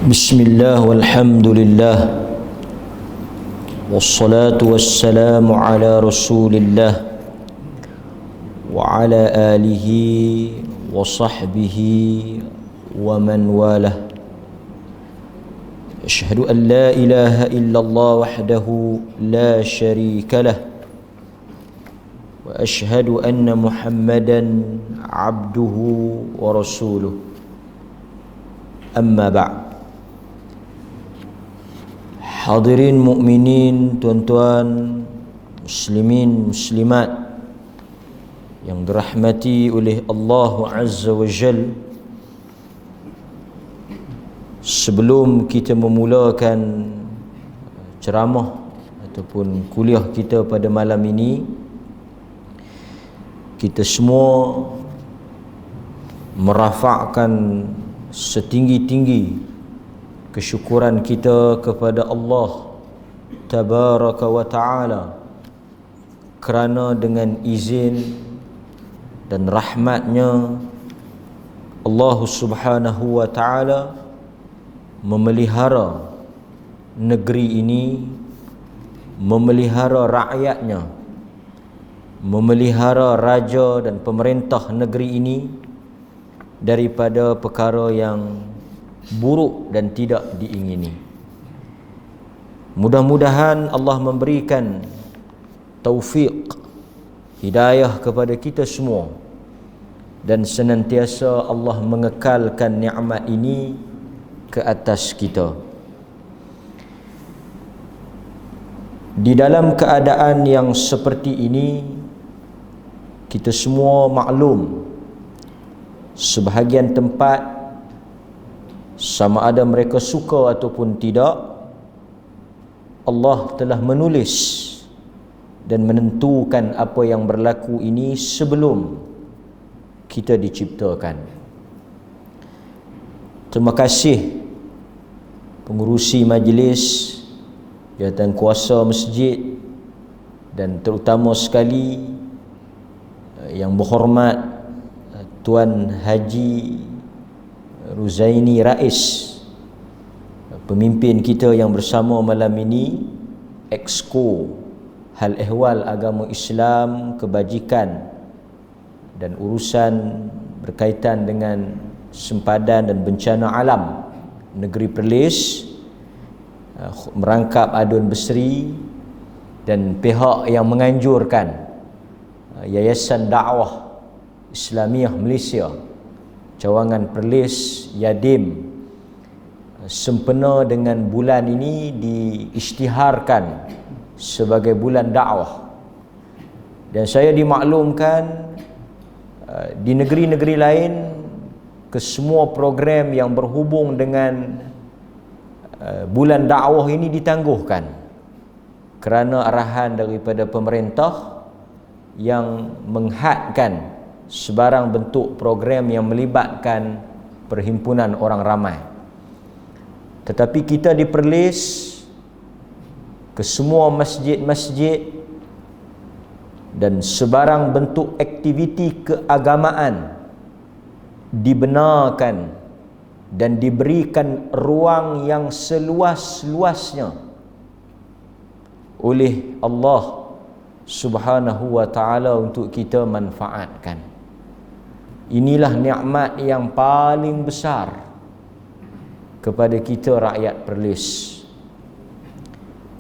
Bismillah walhamdulillah wassalatu wassalamu ala rasulillah wa ala alihi wa sahbihi wa man walah. Asyhadu an la ilaha illallah wahdahu la syarika lah wa asyhadu anna Muhammadan abduhu wa rasuluh. Amma ba'd. Hadirin mukminin, tuan-tuan, muslimin, muslimat yang dirahmati oleh Allah Azza wa Jal. Sebelum kita memulakan ceramah ataupun kuliah kita pada malam ini, kita semua merafakkan setinggi-tinggi kesyukuran kita kepada Allah Tabaraka wa Ta'ala kerana dengan izin dan rahmatnya Allah Subhanahu wa Ta'ala memelihara negeri ini, memelihara rakyatnya, memelihara raja dan pemerintah negeri ini daripada perkara yang buruk dan tidak diingini. Mudah-mudahan Allah memberikan taufik, hidayah kepada kita semua, dan senantiasa Allah mengekalkan nikmat ini ke atas kita. Di dalam keadaan yang seperti ini, kita semua maklum sebahagian tempat, sama ada mereka suka ataupun tidak, Allah telah menulis dan menentukan apa yang berlaku ini sebelum kita diciptakan. Terima kasih pengurusi majlis, jawatan kuasa masjid, dan terutama sekali yang berhormat Tuan Haji Ruzaini Rais, pemimpin kita yang bersama malam ini, Exco Hal Ehwal Agama Islam, Kebajikan dan urusan berkaitan dengan sempadan dan bencana alam Negeri Perlis, merangkap Adun Besri, dan pihak yang menganjurkan Yayasan Dakwah Islamiah Malaysia Cawangan Perlis Yadim, sempena dengan bulan ini diisytiharkan sebagai bulan dakwah. Dan saya dimaklumkan di negeri-negeri lain kesemua program yang berhubung dengan bulan dakwah ini ditangguhkan kerana arahan daripada pemerintah yang menghadkan sebarang bentuk program yang melibatkan perhimpunan orang ramai. Tetapi kita di Perlis, ke semua masjid-masjid dan sebarang bentuk aktiviti keagamaan dibenarkan dan diberikan ruang yang seluas-luasnya oleh Allah Subhanahu wa Ta'ala untuk kita manfaatkan. Inilah nikmat yang paling besar kepada kita rakyat Perlis.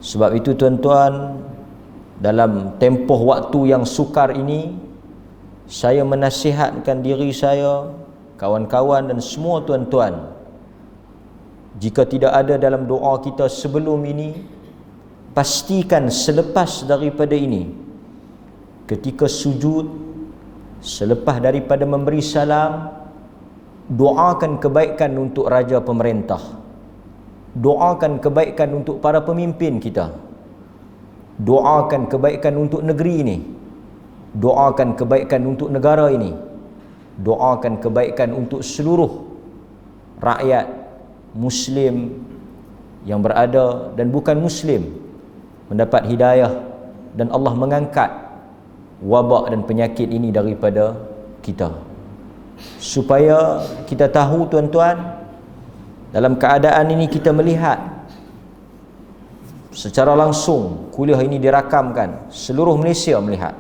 Sebab itu tuan-tuan, dalam tempoh waktu yang sukar ini, saya menasihatkan diri saya, kawan-kawan dan semua tuan-tuan, jika tidak ada dalam doa kita sebelum ini, pastikan selepas daripada ini, ketika sujud, selepas daripada memberi salam, doakan kebaikan untuk raja pemerintah, doakan kebaikan untuk para pemimpin kita, doakan kebaikan untuk negeri ini, doakan kebaikan untuk negara ini, doakan kebaikan untuk seluruh rakyat Muslim yang berada dan bukan Muslim mendapat hidayah dan Allah mengangkat wabak dan penyakit ini daripada kita. Supaya kita tahu tuan-tuan, Dalam keadaan ini kita melihat secara langsung, kuliah ini dirakamkan, seluruh Malaysia melihat.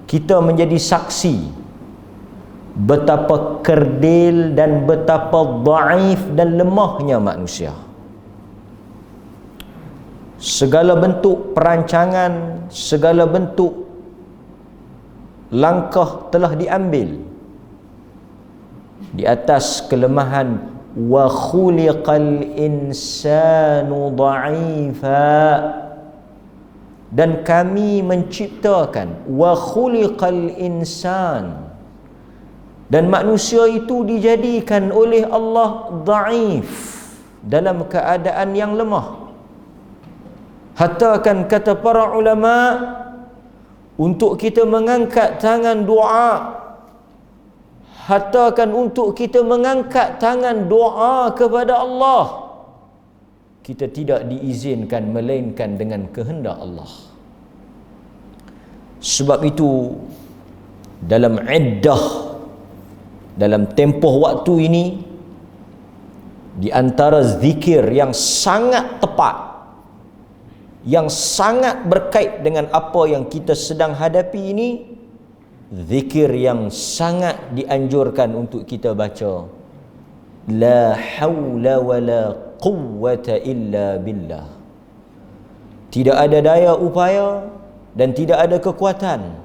Kita menjadi saksi betapa kerdil dan betapa dhaif dan lemahnya manusia. Segala bentuk perancangan, segala bentuk langkah telah diambil di atas kelemahan. Wa khuliqal insanu dha'ifa, dan kami menciptakan, wa khuliqal insan, dan manusia itu dijadikan oleh Allah dhaif, dalam keadaan yang lemah. Hatta kan kata para ulama, untuk kita mengangkat tangan doa, hatta kan untuk kita mengangkat tangan doa kepada Allah, kita tidak diizinkan melainkan dengan kehendak Allah. Sebab itu dalam iddah, dalam tempoh waktu ini, di antara zikir yang sangat tepat, yang sangat berkait dengan apa yang kita sedang hadapi ini, zikir yang sangat dianjurkan untuk kita baca, la haula wala quwwata illa billah. Tidak ada daya upaya dan tidak ada kekuatan,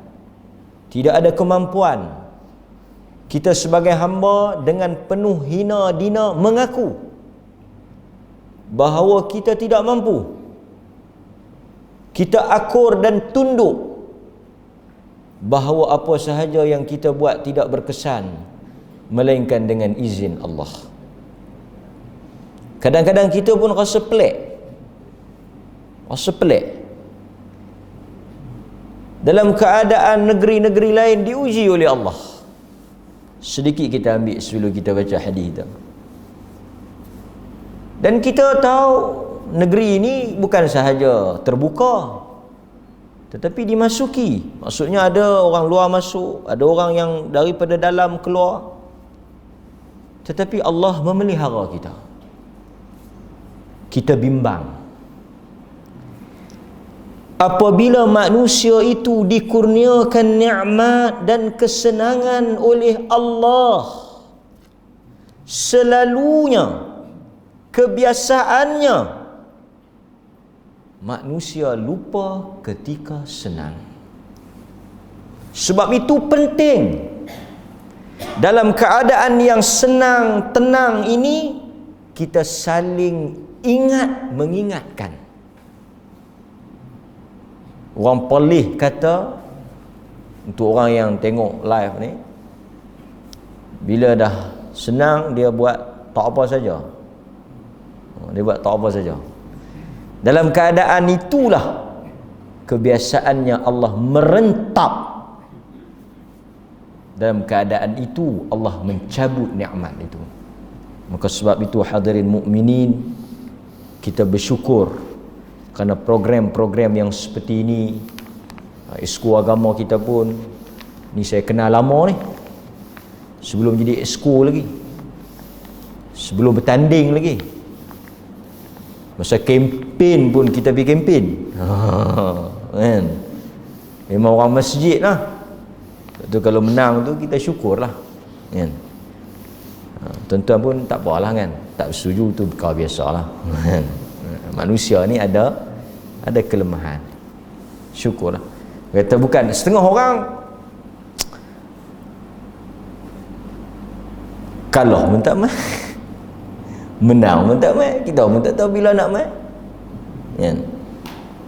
tidak ada kemampuan. Kita sebagai hamba dengan penuh hina dina mengaku bahawa kita tidak mampu. Kita akur dan tunduk bahawa apa sahaja yang kita buat tidak berkesan melainkan dengan izin Allah. Kadang-kadang kita pun rasa pelik. Dalam keadaan negeri-negeri lain diuji oleh Allah. Sedikit kita ambil sebelum kita baca hadis itu. Dan kita tahu negeri ini bukan sahaja terbuka, tetapi dimasuki. Maksudnya ada orang luar masuk, ada orang yang daripada dalam keluar. Tetapi Allah memelihara kita. Kita bimbang. Apabila manusia itu dikurniakan nikmat dan kesenangan oleh Allah, selalunya, kebiasaannya, manusia lupa ketika senang. Sebab itu penting dalam keadaan yang senang, tenang ini, kita saling mengingatkan. Orang pelih kata, untuk orang yang tengok live ni, bila dah senang dia buat tak apa saja. Dia buat tak apa saja. Dalam keadaan itulah kebiasaannya Allah merentap. Dalam keadaan itu Allah mencabut nikmat itu. Maka sebab itu hadirin mukminin, kita bersyukur kerana program-program yang seperti ini. Exco agama kita pun ni saya kenal lama ni, sebelum jadi exco lagi, sebelum bertanding lagi. Masa kempen pun kita pergi kempen. Kan? Memang orang masjid lah. Tu kalau menang tu kita syukurlah. Kan? Tuan-tuan pun tak apalah kan. Tak setuju tu perkara biasalah. Manusia ni ada kelemahan. Syukurlah. Kata bukan setengah orang kalah pun tak main, menang pun tak main, kita pun tak tahu bila nak main. Kan?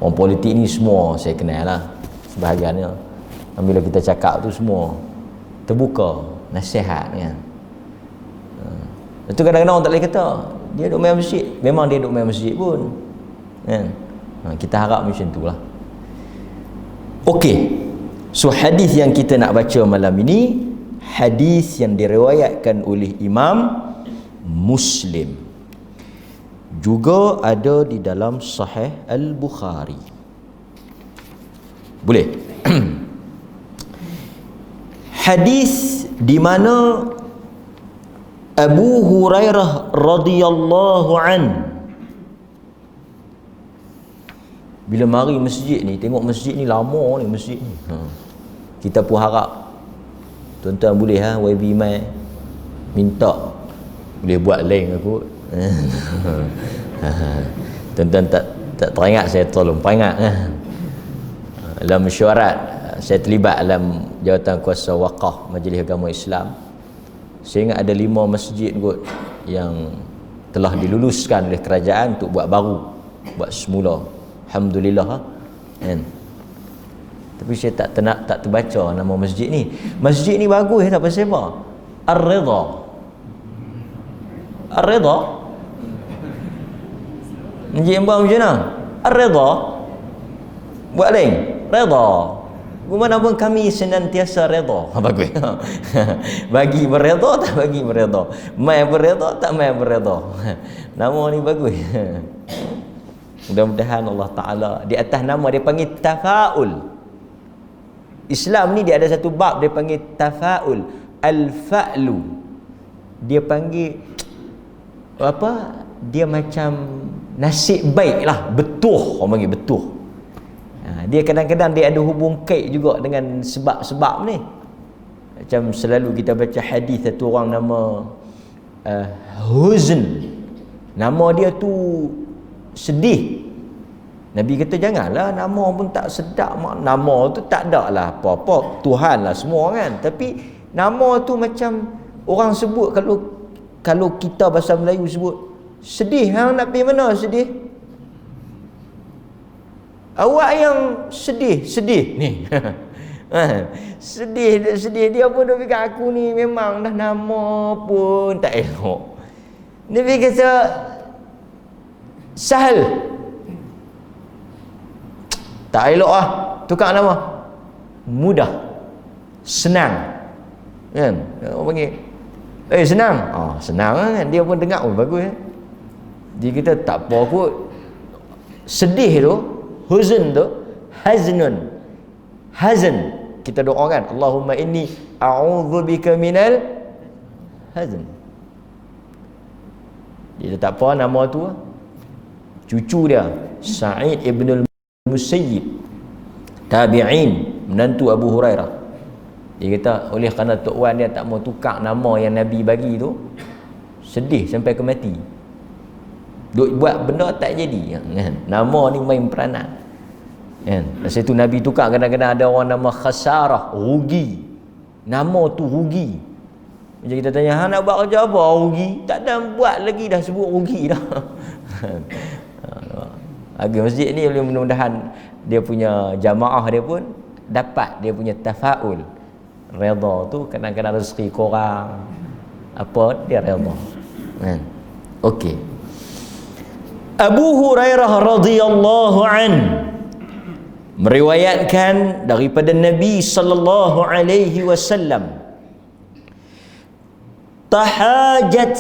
Orang politik ni semua saya kenal lah sebahagiannya. Bila kita cakap tu semua terbuka, nasihat kan. Itu kadang-kadang orang tak boleh kata dia duduk main masjid. Memang dia duduk main masjid pun kan? Kita harap macam tu lah. Okey, so hadis yang kita nak baca malam ini, hadis yang diriwayatkan oleh Imam Muslim, juga ada di dalam Sahih Al-Bukhari. Boleh? Hadis di mana Abu Hurairah radhiyallahu an, bila mari masjid ni, tengok masjid ni lama ni masjid ni. Kita pun harap tuan-tuan boleh YB mai minta boleh buat lain aku. Tuan-tuan tak teringat, saya tolong peringat. Dalam mesyuarat saya terlibat dalam jawatan kuasa waqaf Majlis Agama Islam. Saya ingat ada 5 masjid kot yang telah diluluskan oleh kerajaan untuk buat baru, buat semula. Alhamdulillah kan. Tapi saya tak terbaca nama masjid ni. Masjid ni bagus tak pasal apa? Ar-Ridha. Ar-Ridha. Masjid yang buat macam mana? Ar-Ridha. Buat lain. Ridha. Bagaimana pun kami senantiasa redha. Bagus. Bagi berredha tak bagi berredha. Mai berredha tak mai berredha. Nama ni bagus. Mudah-mudahan Allah Ta'ala di atas nama dia panggil tafaul. Islam ni dia ada satu bab dia panggil tafaul. Al-fa'lu. Dia panggil apa? Dia macam nasib baik lah. Betuh. Orang panggil betuh. Dia kadang-kadang dia ada hubung kait juga dengan sebab-sebab ni. Macam selalu kita baca hadis satu orang nama Huzn. Nama dia tu sedih. Nabi kata janganlah nama pun tak sedap. Nama tu tak ada lah apa-apa, Tuhan lah semua kan. Tapi nama tu macam orang sebut, kalau kita bahasa Melayu sebut sedih, hang nak pergi mana sedih? Awak yang sedih ni. sedih dia pun dah fikir aku ni memang dah nama pun tak elok. Nabi kata Sahal. Tak elok lah, tukar nama. Mudah. Senang. Kan? Orang panggil senang. Senang kan. Dia pun dengar bagus kan. Dia kata tak apa kot. Sedih tu, huzn tu, haznun. Hazn. Kita doakan, Allahumma inni a'udzubika minal hazn. Dia tak apa nama tu. Cucu dia Sa'id ibn al-Musayyib, tabi'in, menantu Abu Hurairah. Dia kata oleh kerana Tok Wan dia tak mau tukar nama yang Nabi bagi tu, sedih sampai ke mati. Duk buat benda tak jadi kan? Nama ni main peranan kan? Masa tu Nabi tukar, kadang-kadang ada orang nama khasarah, rugi. Nama tu rugi. Macam kita tanya, hang nak buat kerja apa? Rugi. Tak ada buat lagi dah sebut rugi dah. Agak masjid ni mudah-mudahan dia punya jamaah dia pun dapat dia punya tafaul. Redha tu kadang-kadang rezeki korang apa dia redha kan. Okey. Abu Hurairah radhiyallahu an meriwayatkan daripada Nabi sallallahu alaihi wasallam, tahajat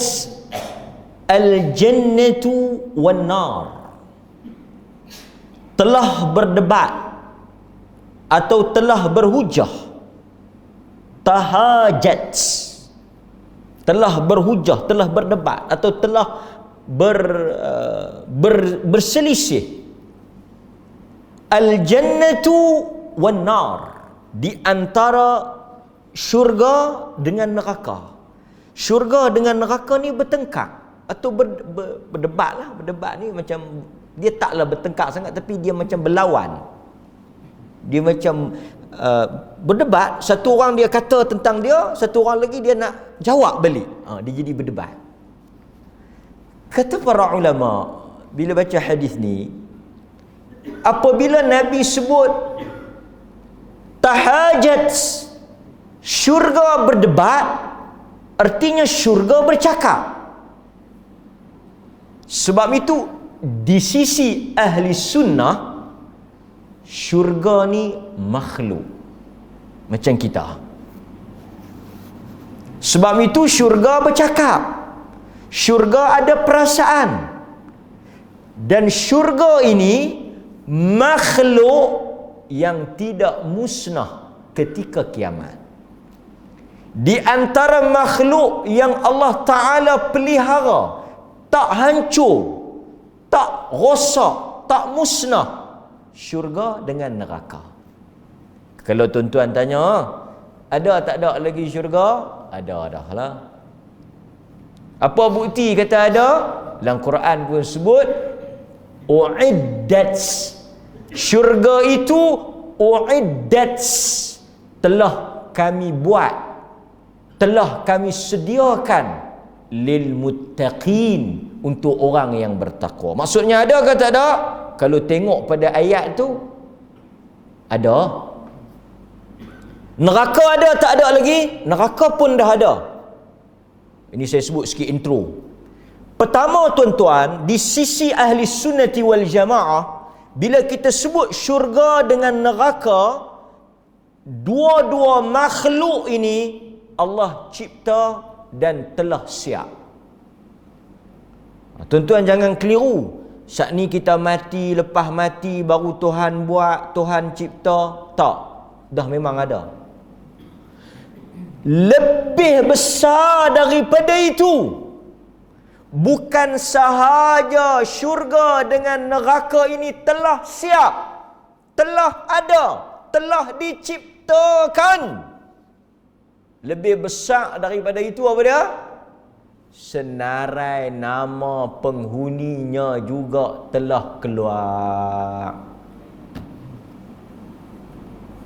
al-jannatu wan-nar, telah berdebat atau telah berhujah. Tahajat, telah berhujah, telah berdebat atau telah berselisih. Al-jannatu wan-nar, di antara syurga dengan neraka. Syurga dengan neraka ni bertengkar atau berdebat lah. Berdebat ni macam dia taklah bertengkar sangat, tapi dia macam berlawan. Dia macam berdebat. Satu orang dia kata tentang dia, satu orang lagi dia nak jawab balik. Dia jadi berdebat. Kata para ulama bila baca hadis ni, apabila Nabi sebut tahajat, syurga berdebat, artinya syurga bercakap. Sebab itu di sisi ahli sunnah, syurga ni makhluk macam kita. Sebab itu syurga bercakap, syurga ada perasaan, dan syurga ini makhluk yang tidak musnah ketika kiamat. Di antara makhluk yang Allah Ta'ala pelihara, tak hancur, tak rosak, tak musnah, syurga dengan neraka. Kalau tuan-tuan tanya, ada tak ada lagi syurga? Ada dah lah. Apa bukti kata ada? Dalam Quran pun sebut uiddat. Syurga itu uiddat, telah kami buat, telah kami sediakan lil muttaqin, untuk orang yang bertakwa. Maksudnya ada ke tak ada? Kalau tengok pada ayat tu, ada. Neraka ada tak ada lagi? Neraka pun dah ada. Ini saya sebut sikit intro. Pertama tuan-tuan, di sisi ahli sunnati wal jamaah, bila kita sebut syurga dengan neraka, dua-dua makhluk ini Allah cipta dan telah siap. Tuan-tuan jangan keliru. Saat ni kita mati, lepas mati baru Tuhan buat, Tuhan cipta. Tak. Dah memang ada. Lebih besar daripada itu, bukan sahaja syurga dengan neraka ini telah siap, telah ada, telah diciptakan. Lebih besar daripada itu apa dia? Senarai nama penghuninya juga telah keluar.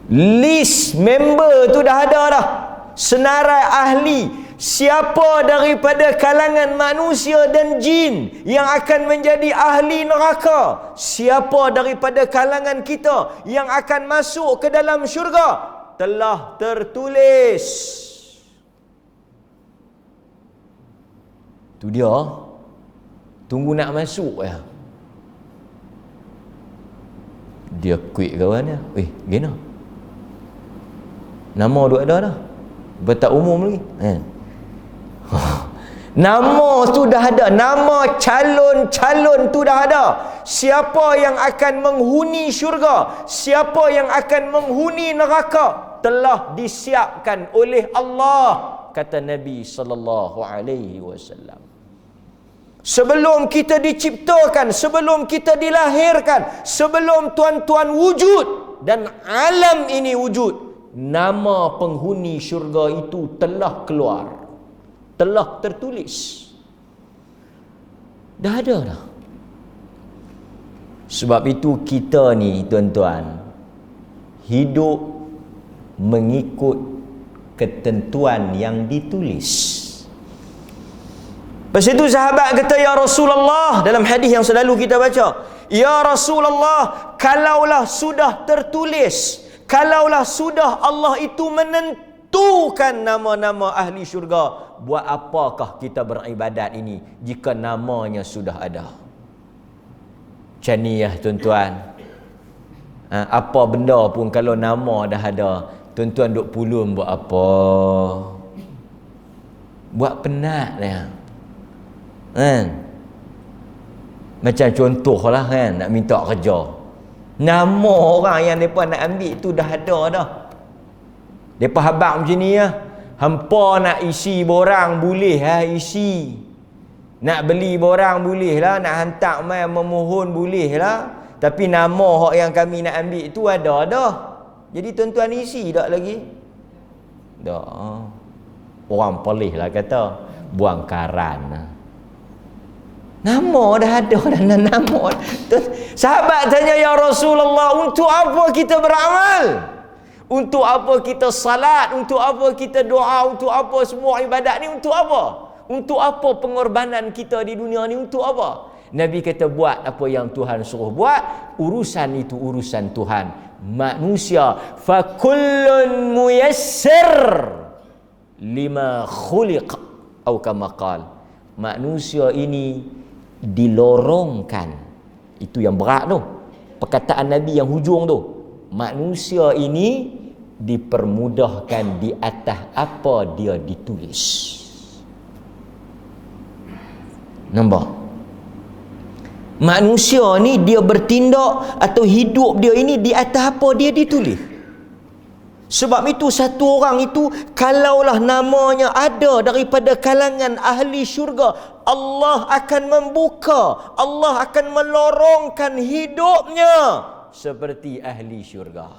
List member tu dah ada dah. Senarai ahli, siapa daripada kalangan manusia dan jin yang akan menjadi ahli neraka, siapa daripada kalangan kita yang akan masuk ke dalam syurga, telah tertulis. Tu dia, tunggu nak masuk ya. Dia quick kawan dia. Gina, nama duk ada dah, bertak umum lagi. Nama tu dah ada, nama calon-calon tu dah ada. Siapa yang akan menghuni syurga, siapa yang akan menghuni neraka, telah disiapkan oleh Allah, kata Nabi sallallahu alaihi wasallam. Sebelum kita diciptakan, sebelum kita dilahirkan, sebelum tuan-tuan wujud dan alam ini wujud, nama penghuni syurga itu telah keluar, telah tertulis. Dah ada dah. Sebab itu kita ni tuan-tuan hidup mengikut ketentuan yang ditulis. Lepas itu sahabat kata, ya Rasulullah, dalam hadis yang selalu kita baca, ya Rasulullah, kalaulah sudah tertulis, kalaulah sudah Allah itu menentukan nama-nama ahli syurga, buat apakah kita beribadat ini jika namanya sudah ada? Macam ni ya tuan-tuan. Apa benda pun kalau nama dah ada, tuan-tuan duk pulun buat apa? Buat penat ya. Macam contohlah kan, nak minta kerja, nama orang yang mereka nak ambil tu dah ada dah. Mereka habaq macam ni ya. Hampa nak isi borang boleh lah isi, nak beli borang boleh lah, nak hantar mai memohon boleh lah, tapi nama hak yang kami nak ambil tu ada dah. Jadi tuan-tuan isi tak lagi? Dah. Orang pelih lah kata, buang karan. Nama dah ada dan nama. Sahabat tanya, ya Rasulullah, untuk apa kita beramal? Untuk apa kita salat? Untuk apa kita doa? Untuk apa semua ibadat ni? Untuk apa? Untuk apa pengorbanan kita di dunia ni? Untuk apa? Nabi kata, buat apa yang Tuhan suruh buat. Urusan itu urusan Tuhan. Manusia, fakullun muyassir lima khuliq atau kama qala. Manusia ini dilorongkan. Itu yang berat tu, perkataan Nabi yang hujung tu. Manusia ini dipermudahkan di atas apa dia ditulis. Nampak? Manusia ni dia bertindak atau hidup dia ini di atas apa dia ditulis. Sebab itu satu orang itu kalaulah namanya ada daripada kalangan ahli syurga, Allah akan membuka, Allah akan melorongkan hidupnya seperti ahli syurga.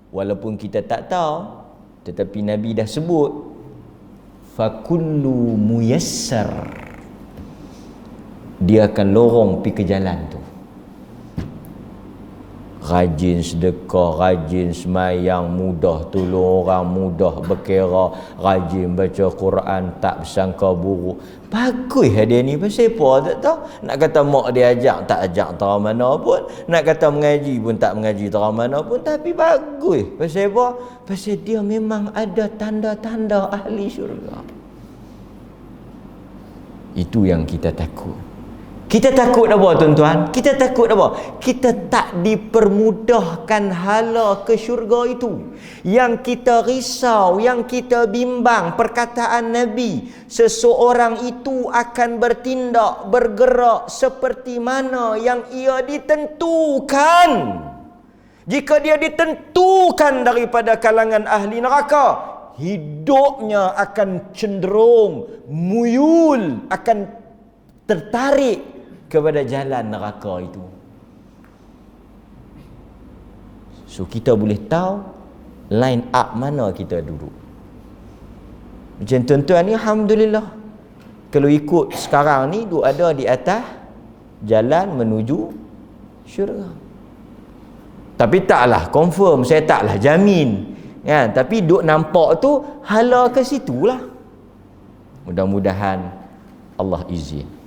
Walaupun kita tak tahu, tetapi Nabi dah sebut fakullu muyassar, dia akan lorong pergi ke jalan tu. Rajin sedekah, rajin semayang, mudah tolong orang, mudah berkira, rajin baca Quran, tak bersangka buruk. Bagus dia ni, pasal apa tak tahu. Nak kata mak dia ajak, tak ajak tera mana pun. Nak kata mengaji pun tak mengaji tera mana pun. Tapi bagus. Pasal apa? Pasal dia memang ada tanda-tanda ahli syurga. Itu yang kita takut. Kita takut apa tuan-tuan? Kita takut apa? Kita tak dipermudahkan hala ke syurga itu. Yang kita risau, yang kita bimbang, perkataan Nabi, seseorang itu akan bertindak, bergerak seperti mana yang ia ditentukan. Jika dia ditentukan daripada kalangan ahli neraka, hidupnya akan cenderung muyul, akan tertarik kepada jalan neraka itu. So kita boleh tahu line up mana kita duduk. Macam tuan-tuan ni, alhamdulillah, kalau ikut sekarang ni duk ada di atas jalan menuju syurga. Tapi taklah confirm, saya taklah jamin kan, tapi duk nampak tu hala ke situlah. Mudah-mudahan Allah izin.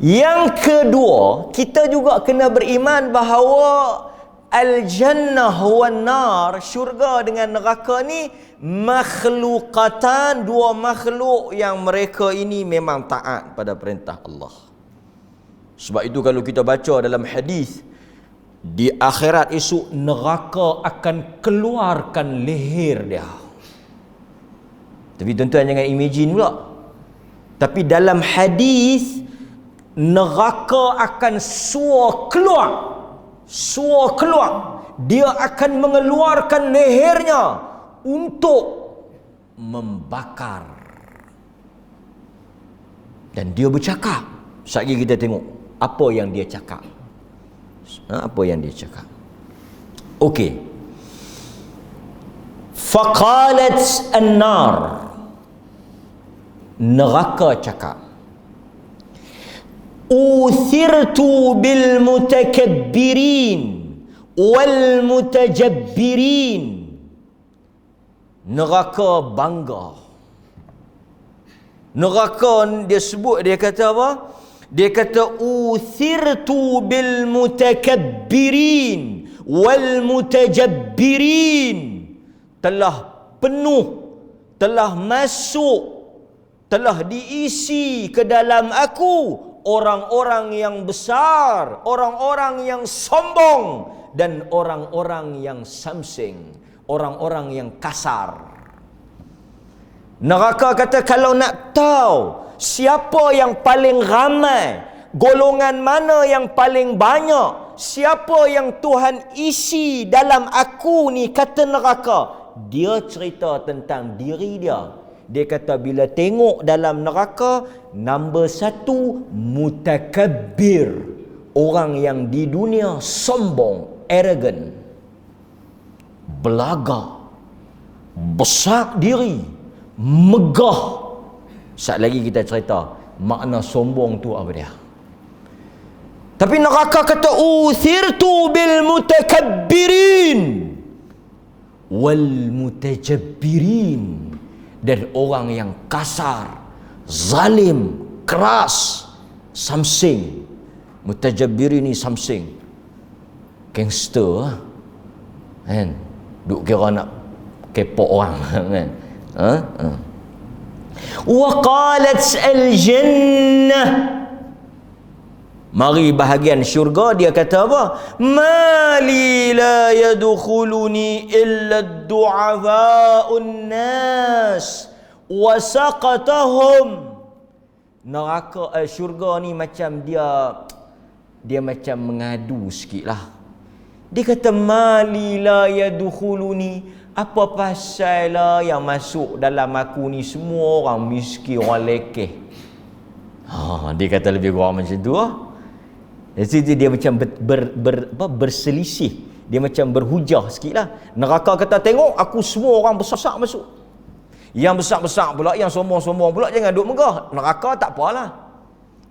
Yang kedua, kita juga kena beriman bahawa al-jannah wan nar, syurga dengan neraka ni makhlukatan, dua makhluk yang mereka ini memang taat pada perintah Allah. Sebab itu kalau kita baca dalam hadis, di akhirat esok neraka akan keluarkan leher dia. Tapi tuan-tuan jangan imagine pula. Tapi dalam hadis, neraka akan suar keluar, dia akan mengeluarkan lehernya untuk membakar. Dan dia bercakap. Sekali kita tengok apa yang dia cakap. Apa yang dia cakap. Okey. Faqalat an-nar, neraka cakap, uthirtu bil mutakabbirin wal mutajabbirin. Neraka bangga. Neraka dia sebut, dia kata apa? Dia kata uthirtu bil mutakabbirin wal mutajabbirin. Telah penuh, telah masuk, telah diisi ke dalam aku orang-orang yang besar, orang-orang yang sombong, dan orang-orang yang samsing, orang-orang yang kasar. Neraka kata, kalau nak tahu siapa yang paling ramai, golongan mana yang paling banyak, siapa yang Tuhan isi dalam aku ni, kata neraka, dia cerita tentang diri dia. Dia kata bila tengok dalam neraka, nombor satu, mutakabbir. Orang yang di dunia sombong, arrogant, belaga, besar diri, megah. Saat lagi kita cerita makna sombong tu apa dia. Tapi neraka kata uthirtu bil mutakabbirin wal mutajabbirin. Dan orang yang kasar, zalim, keras, samsing. Mutajabbirin ni samsing, gangster kan, duk kira nak kepok orang kan. Wa qalat al-jannah, mari bahagian syurga, dia kata apa? Mali la yadkhuluni illa ad-du'afa'un nas wa saqatahum. Neraka syurga ni macam dia macam mengadu sikitlah. Dia kata mali la yadkhuluni, apa pasal lah yang masuk dalam aku ni semua orang miskin, orang lekeh. Dia kata lebih kurang macam tu lah. Jadi dia macam berselisih. Dia macam berhujah sikit lah. Neraka kata tengok aku semua orang besar masuk. Yang besar-besar pula, yang sombong-sombong pula jangan duk megah. Neraka tak apalah.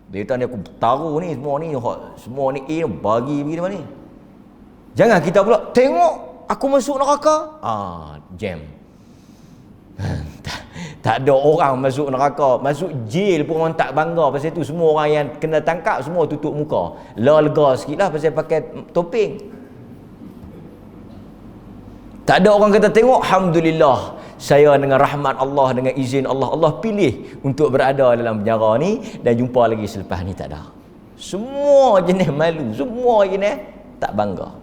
Dia kata ni aku taruh ni semua ni bagi pergi mana ni. Jangan kita pula tengok aku masuk neraka. Jam. Tak ada orang masuk neraka. Masuk jail pun orang tak bangga pasal tu. Semua orang yang kena tangkap semua tutup muka. Lega sikit lah pasal pakai topeng. Tak ada orang kata tengok, alhamdulillah saya dengan rahmat Allah, dengan izin Allah, Allah pilih untuk berada dalam penjara ni dan jumpa lagi selepas ni. Tak ada. Semua jenis malu, semua jenis tak bangga.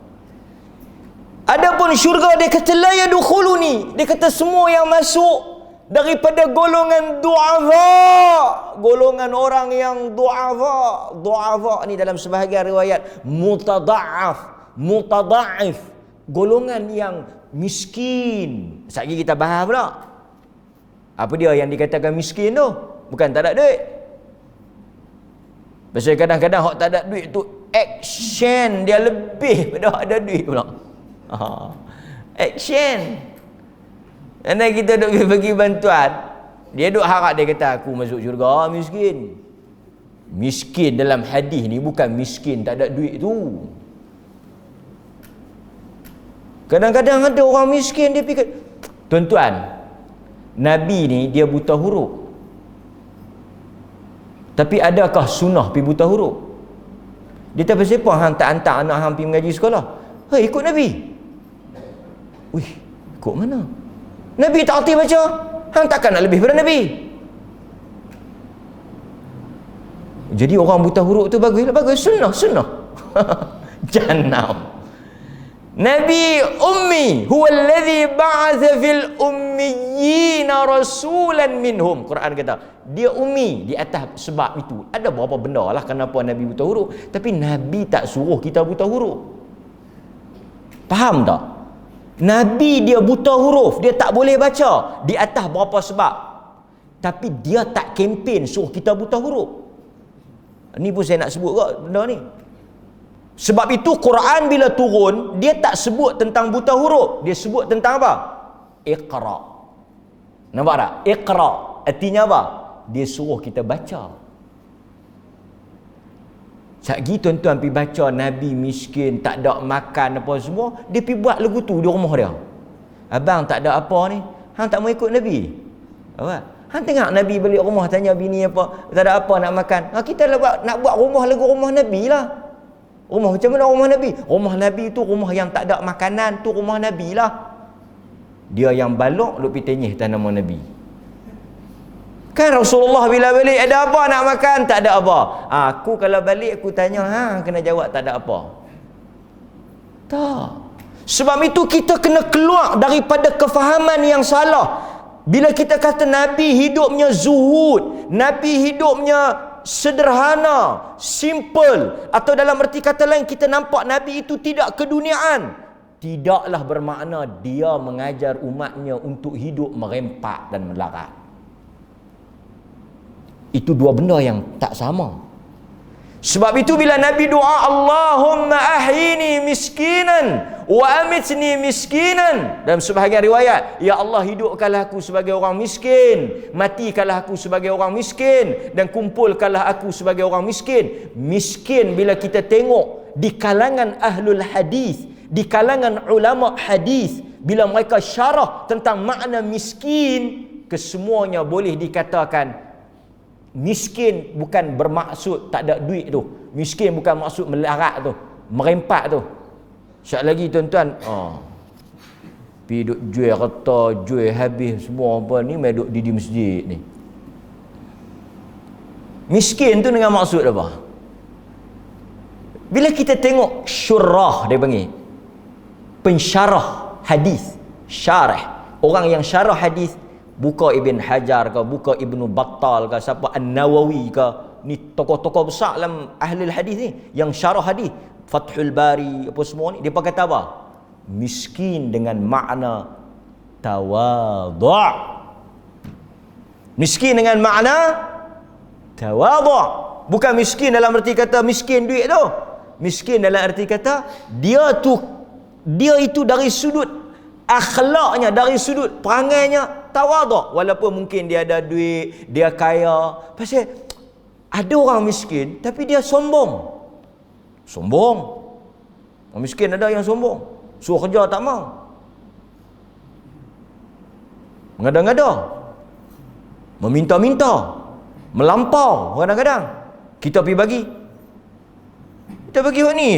Adapun syurga dia kata la yadkhuluni, dia kata semua yang masuk daripada golongan du'afa, golongan orang yang du'afa ni dalam sebahagian riwayat mutada'if, golongan yang miskin. Sekali kita bahas pula. Apa dia yang dikatakan miskin tu? Bukan tak ada duit. Pasal kadang-kadang hak tak ada duit tu action dia lebih pada ada duit pula. Action. Dan kita duk bagi bantuan, dia duk harap, dia kata aku masuk syurga miskin. Miskin dalam hadis ni bukan miskin tak ada duit tu. Kadang-kadang ada orang miskin dia fikir, tuan-tuan, Nabi ni dia buta huruf. Tapi adakah sunnah pergi buta huruf? Dia tak pasal apa hang tak hantar anak hang pergi mengaji sekolah? Hei, ikut Nabi. Wih, ikut mana? Nabi tak erti baca. Hang takkan nak lebih pada Nabi. Jadi orang buta huruf tu bagus sunnah. Jannah. Nabi ummi huwa alladhi ba'atha fil ummiyina rasulan minhum. Quran kata dia ummi di atas sebab itu. Ada berapa benda lah kenapa Nabi buta huruf, tapi Nabi tak suruh kita buta huruf. Faham tak? Nabi dia buta huruf, dia tak boleh baca di atas berapa sebab, tapi dia tak kempen suruh kita buta huruf. Ni pun saya nak sebut kot benda ni. Sebab itu Quran bila turun, dia tak sebut tentang buta huruf, dia sebut tentang apa? Iqra. Nampak tak? Iqra artinya apa? Dia suruh kita baca. Sekali tuan-tuan pergi baca Nabi miskin, tak ada makan apa semua, dia pergi buat lagu tu di rumah dia. Abang tak ada apa ni, hang tak mau ikut Nabi? Apa? Hang tengok Nabi balik rumah tanya bini apa, tak ada apa nak makan. Kita nak buat rumah lagu rumah Nabi lah. Rumah macam mana rumah Nabi? Rumah Nabi tu rumah yang tak ada makanan, tu rumah Nabi lah. Dia yang balok duk pergi tenyih atas nama Nabi. Kan Rasulullah bila balik ada apa nak makan? Tak ada apa. Aku kalau balik aku tanya, kena jawab tak ada apa. Tak. Sebab itu kita kena keluar daripada kefahaman yang salah. Bila kita kata Nabi hidupnya zuhud, Nabi hidupnya sederhana, simple, atau dalam erti kata lain kita nampak Nabi itu tidak keduniaan, tidaklah bermakna dia mengajar umatnya untuk hidup merempak dan melarat. Itu dua benda yang tak sama. Sebab itu bila Nabi doa Allahumma ahyini miskinan wa amitni miskinan, dalam sebahagian riwayat, ya Allah hidupkanlah aku sebagai orang miskin, matikanlah aku sebagai orang miskin, dan kumpulkanlah aku sebagai orang miskin. Miskin bila kita tengok di kalangan ahlul hadis, di kalangan ulama hadis, bila mereka syarah tentang makna miskin, kesemuanya boleh dikatakan miskin bukan bermaksud tak ada duit tu. Miskin bukan maksud melarat tu, merempak tu. Sekejap lagi tuan-tuan, pergi duk jual kereta, jual habis semua apa ni, mai duk di masjid ni. Miskin tu dengan maksud apa? Bila kita tengok syurah, dia panggil pensyarah hadis, syarah, orang yang syarah hadis, buka Ibn Hajar ke, buka Ibnu Battal ke, siapa An-Nawawi ke, ni tokoh-tokoh besar dalam ahli hadis ni yang syarah hadis. Fathul Bari, apa semua ni, dia kata apa? Miskin dengan makna tawadhu'. Miskin dengan makna tawadhu'. Bukan miskin dalam arti kata miskin duit tu. Miskin dalam arti kata dia itu dari sudut akhlaknya, dari sudut perangainya tawadhu'. Walaupun mungkin dia ada duit, dia kaya. Pasal ada orang miskin tapi dia sombong. Orang miskin ada yang sombong. Suruh kerja tak mau. Mengada-ngada. Meminta-minta. Melampau kadang-kadang. Kita pergi bagi. Kita bagi buat ni.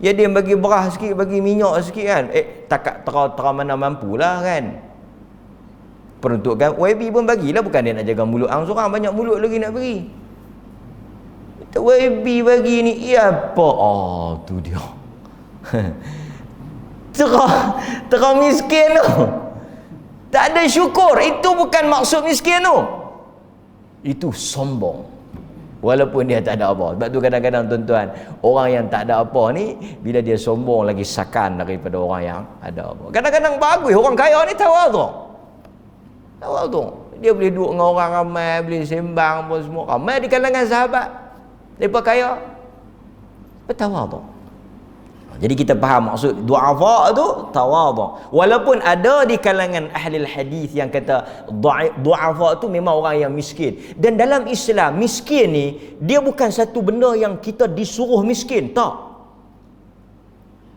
Ya dia bagi beras sikit, bagi minyak sikit kan. Takat tera mana mampulah kan. Peruntukan YB pun bagilah, bukan dia nak jaga mulut hang seorang, banyak mulut lagi nak bagi. YB bagi ni apa? Tu dia. Tera miskin tu. Tak ada syukur. Itu bukan maksud miskin tu. Itu sombong. Walaupun dia tak ada apa. Sebab tu kadang-kadang tuan-tuan, orang yang tak ada apa ni, bila dia sombong lagi sakan daripada orang yang ada apa. Kadang-kadang bagus orang kaya ni tawadhu'. Dia boleh duduk dengan orang ramai, boleh sembang pun semua. Ramai di kalangan sahabat. Mereka kaya. Tawadhu'. Jadi kita faham maksud du'afa tu tawadhu'. Walaupun ada di kalangan ahli hadis yang kata du'afa tu memang orang yang miskin. Dan dalam Islam miskin ni dia bukan satu benda yang kita disuruh miskin, tak.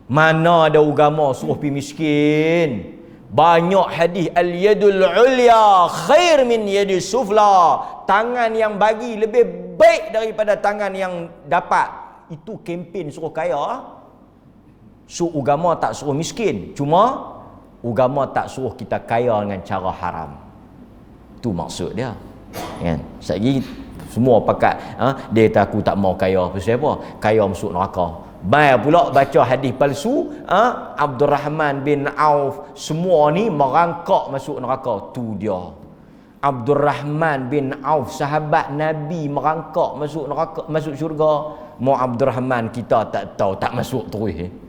Mana ada agama suruh pi miskin? Banyak hadis al-yadul ulya khair min yadis sufla. Tangan yang bagi lebih baik daripada tangan yang dapat. Itu kempen suruh kaya. So agama tak suruh miskin, cuma agama tak suruh kita kaya dengan cara haram. Itu maksud dia. Kan? Sekali semua pakat dia kata aku tak mau kaya. Pasal apa? Kaya masuk neraka. Baik pula baca hadis palsu, Abdul Rahman bin Auf semua ni merangkak masuk neraka. Tu dia. Abdul Rahman bin Auf sahabat Nabi merangkak masuk neraka, masuk syurga. Mau Abdul Rahman kita tak tahu, tak masuk terus.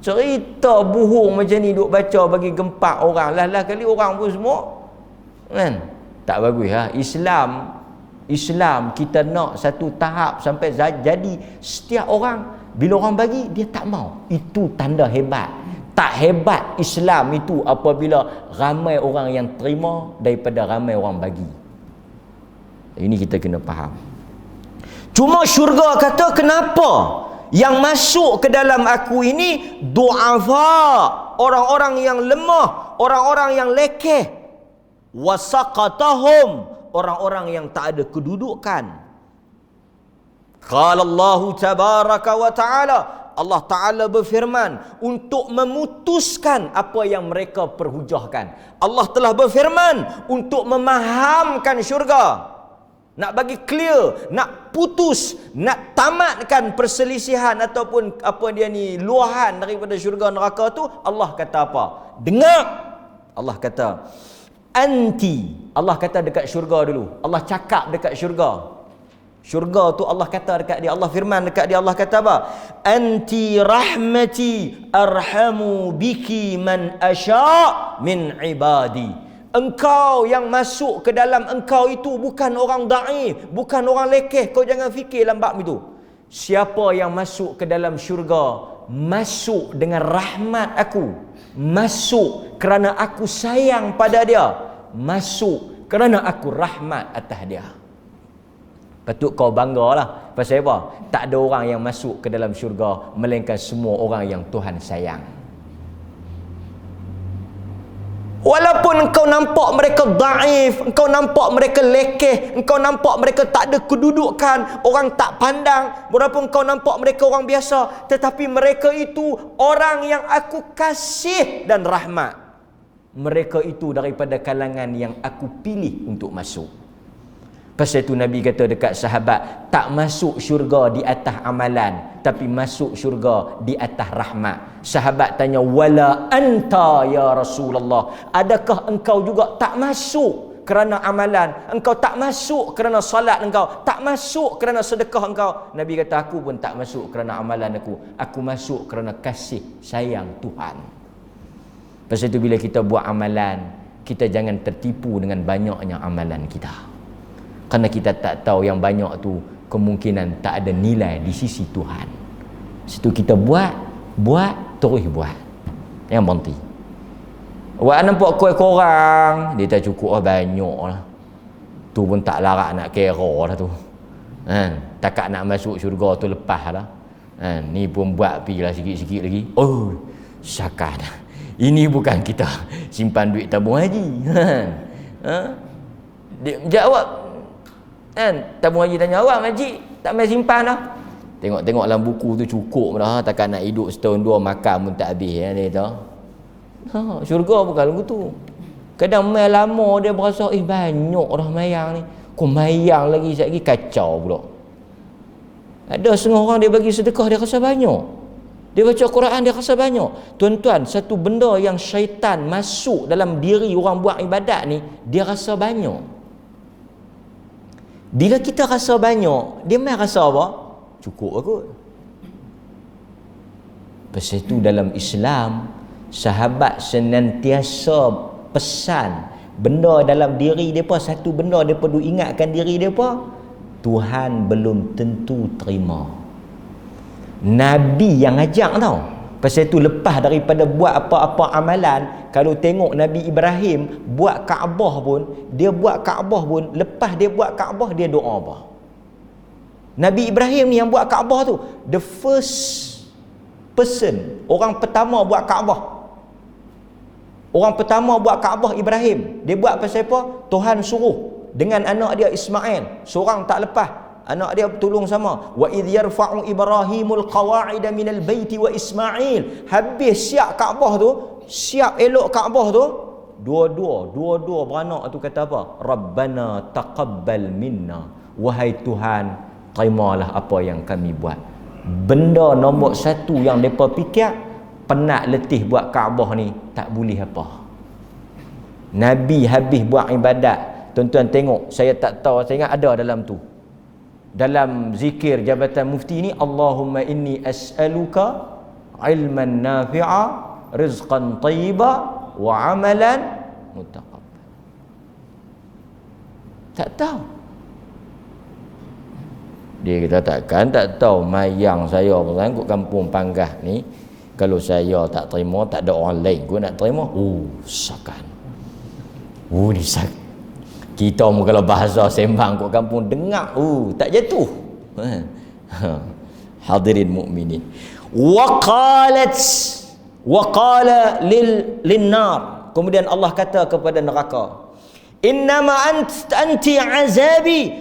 Cerita bohong macam ni duk baca bagi gempak orang. Lah kali orang pun semua kan. Tak bagus Islam kita nak satu tahap sampai jadi setiap orang bila orang bagi dia tak mau. Itu tanda hebat. Tak hebat Islam itu apabila ramai orang yang terima daripada ramai orang bagi. Ini kita kena faham. Cuma syurga kata kenapa yang masuk ke dalam aku ini du'afa, orang-orang yang lemah, orang-orang yang lekeh, wasaqatahum, orang-orang yang tak ada kedudukan. Qala Allah tabaraka wa ta'ala, Allah Ta'ala berfirman untuk memutuskan apa yang mereka perhujahkan. Allah telah berfirman untuk memahamkan syurga, nak bagi clear, nak putus, nak tamatkan perselisihan ataupun apa dia ni luahan daripada syurga neraka tu. Allah kata apa? Dengar. Allah kata anti. Allah kata dekat syurga dulu. Allah cakap dekat syurga. Syurga tu Allah kata dekat dia, Allah firman dekat dia, Allah kata apa? Anti rahmati arhamu biki man asya' min ibadi. Engkau yang masuk ke dalam engkau itu bukan orang daif, bukan orang lekeh. Kau jangan fikir dalam bab itu. Siapa yang masuk ke dalam syurga, masuk dengan rahmat aku. Masuk kerana aku sayang pada dia. Masuk kerana aku rahmat atas dia. Patut kau banggalah. Pasal apa? Tak ada orang yang masuk ke dalam syurga melainkan semua orang yang Tuhan sayang. Walaupun engkau nampak mereka daif, engkau nampak mereka lekeh, engkau nampak mereka tak ada kedudukan, orang tak pandang, walaupun engkau nampak mereka orang biasa, tetapi mereka itu orang yang aku kasih dan rahmat. Mereka itu daripada kalangan yang aku pilih untuk masuk. Pasal itu Nabi kata dekat sahabat, tak masuk syurga di atas amalan, tapi masuk syurga di atas rahmat. Sahabat tanya, wala anta ya Rasulullah, adakah engkau juga tak masuk kerana amalan, engkau tak masuk kerana salat engkau, tak masuk kerana sedekah engkau. Nabi kata, aku pun tak masuk kerana amalan aku masuk kerana kasih sayang Tuhan. Pasal itu bila kita buat amalan, kita jangan tertipu dengan banyaknya amalan kita, kerana kita tak tahu yang banyak tu kemungkinan tak ada nilai di sisi Tuhan. Situ kita buat terus buat, yang berhenti. Awak nampak kuih korang, dia tak cukup banyak lah. Tu pun tak larat nak kira lah tu. Takat nak masuk syurga tu lepas lah. Ni pun buat pergi lah sikit-sikit lagi. Oh, syakar dah. Ini bukan kita simpan duit tabung haji. Dia jawab, tabung haji tanya, awak makcik tak main simpan lah. Tengok-tengok dalam buku tu cukup dah. Takkan nak hidup setahun dua makan pun tak habis. Dia tahu. Syurga bukan lagu tu. Kadang main lama dia berasa banyak dah mayang ni, kau mayang lagi sekejap lagi kacau pula. Ada setengah orang dia bagi sedekah dia rasa banyak, dia baca Quran dia rasa banyak. Tuan-tuan, satu benda yang syaitan masuk dalam diri orang buat ibadat ni, dia rasa banyak. Bila kita rasa banyak, dia main rasa apa? Cukup kot. Pasal itu dalam Islam, sahabat senantiasa pesan benda dalam diri mereka, satu benda mereka perlu ingatkan diri mereka, Tuhan belum tentu terima. Nabi yang ajak tau. Pasal itu lepas daripada buat apa-apa amalan, kalau tengok Nabi Ibrahim buat Kaabah pun, lepas dia buat Kaabah dia doa apa? Nabi Ibrahim ni yang buat Kaabah tu, the first person, orang pertama buat Kaabah. Orang pertama buat Kaabah Ibrahim. Dia buat pasal apa? Tuhan suruh dengan anak dia Ismail. Seorang tak lepas. Anak dia tolong sama. Wa idh yarfa'u Ibrahimul qawa'ida minal baiti wa Ismail. Habis siap Kaabah tu, siap elok Kaabah tu, dua-dua beranak tu kata apa? Rabbana taqabbal minna. Wahai Tuhan, terimalah apa yang kami buat. Benda nombor satu yang mereka fikir, penat letih buat Kaabah ni, tak boleh apa. Nabi habis buat ibadat. Tuan-tuan tengok, saya tak tahu, saya ingat ada dalam tu. Dalam zikir Jabatan Mufti ni, Allahumma inni as'aluka ilman nafi'a, rizqan tayyiba, wa amalan mutaqabbal. Tak tahu. Dia kata takkan tak tahu mayang saya berangkut kampung Panggah ni, kalau saya tak terima, tak ada orang lain gua nak terima. Sakan. Ni sak. Kita mu kalau bahasa sembang kat kampung dengar, tak jatuh. Hadirin mukminin. Wa qala lin nar. Kemudian Allah kata kepada neraka, innama anti azabi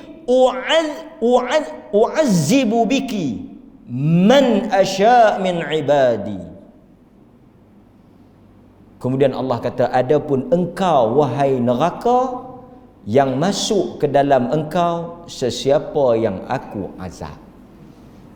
u'azzibu biki man asya' min ibadi. Kemudian Allah kata, adapun engkau wahai neraka, yang masuk ke dalam engkau sesiapa yang aku azab.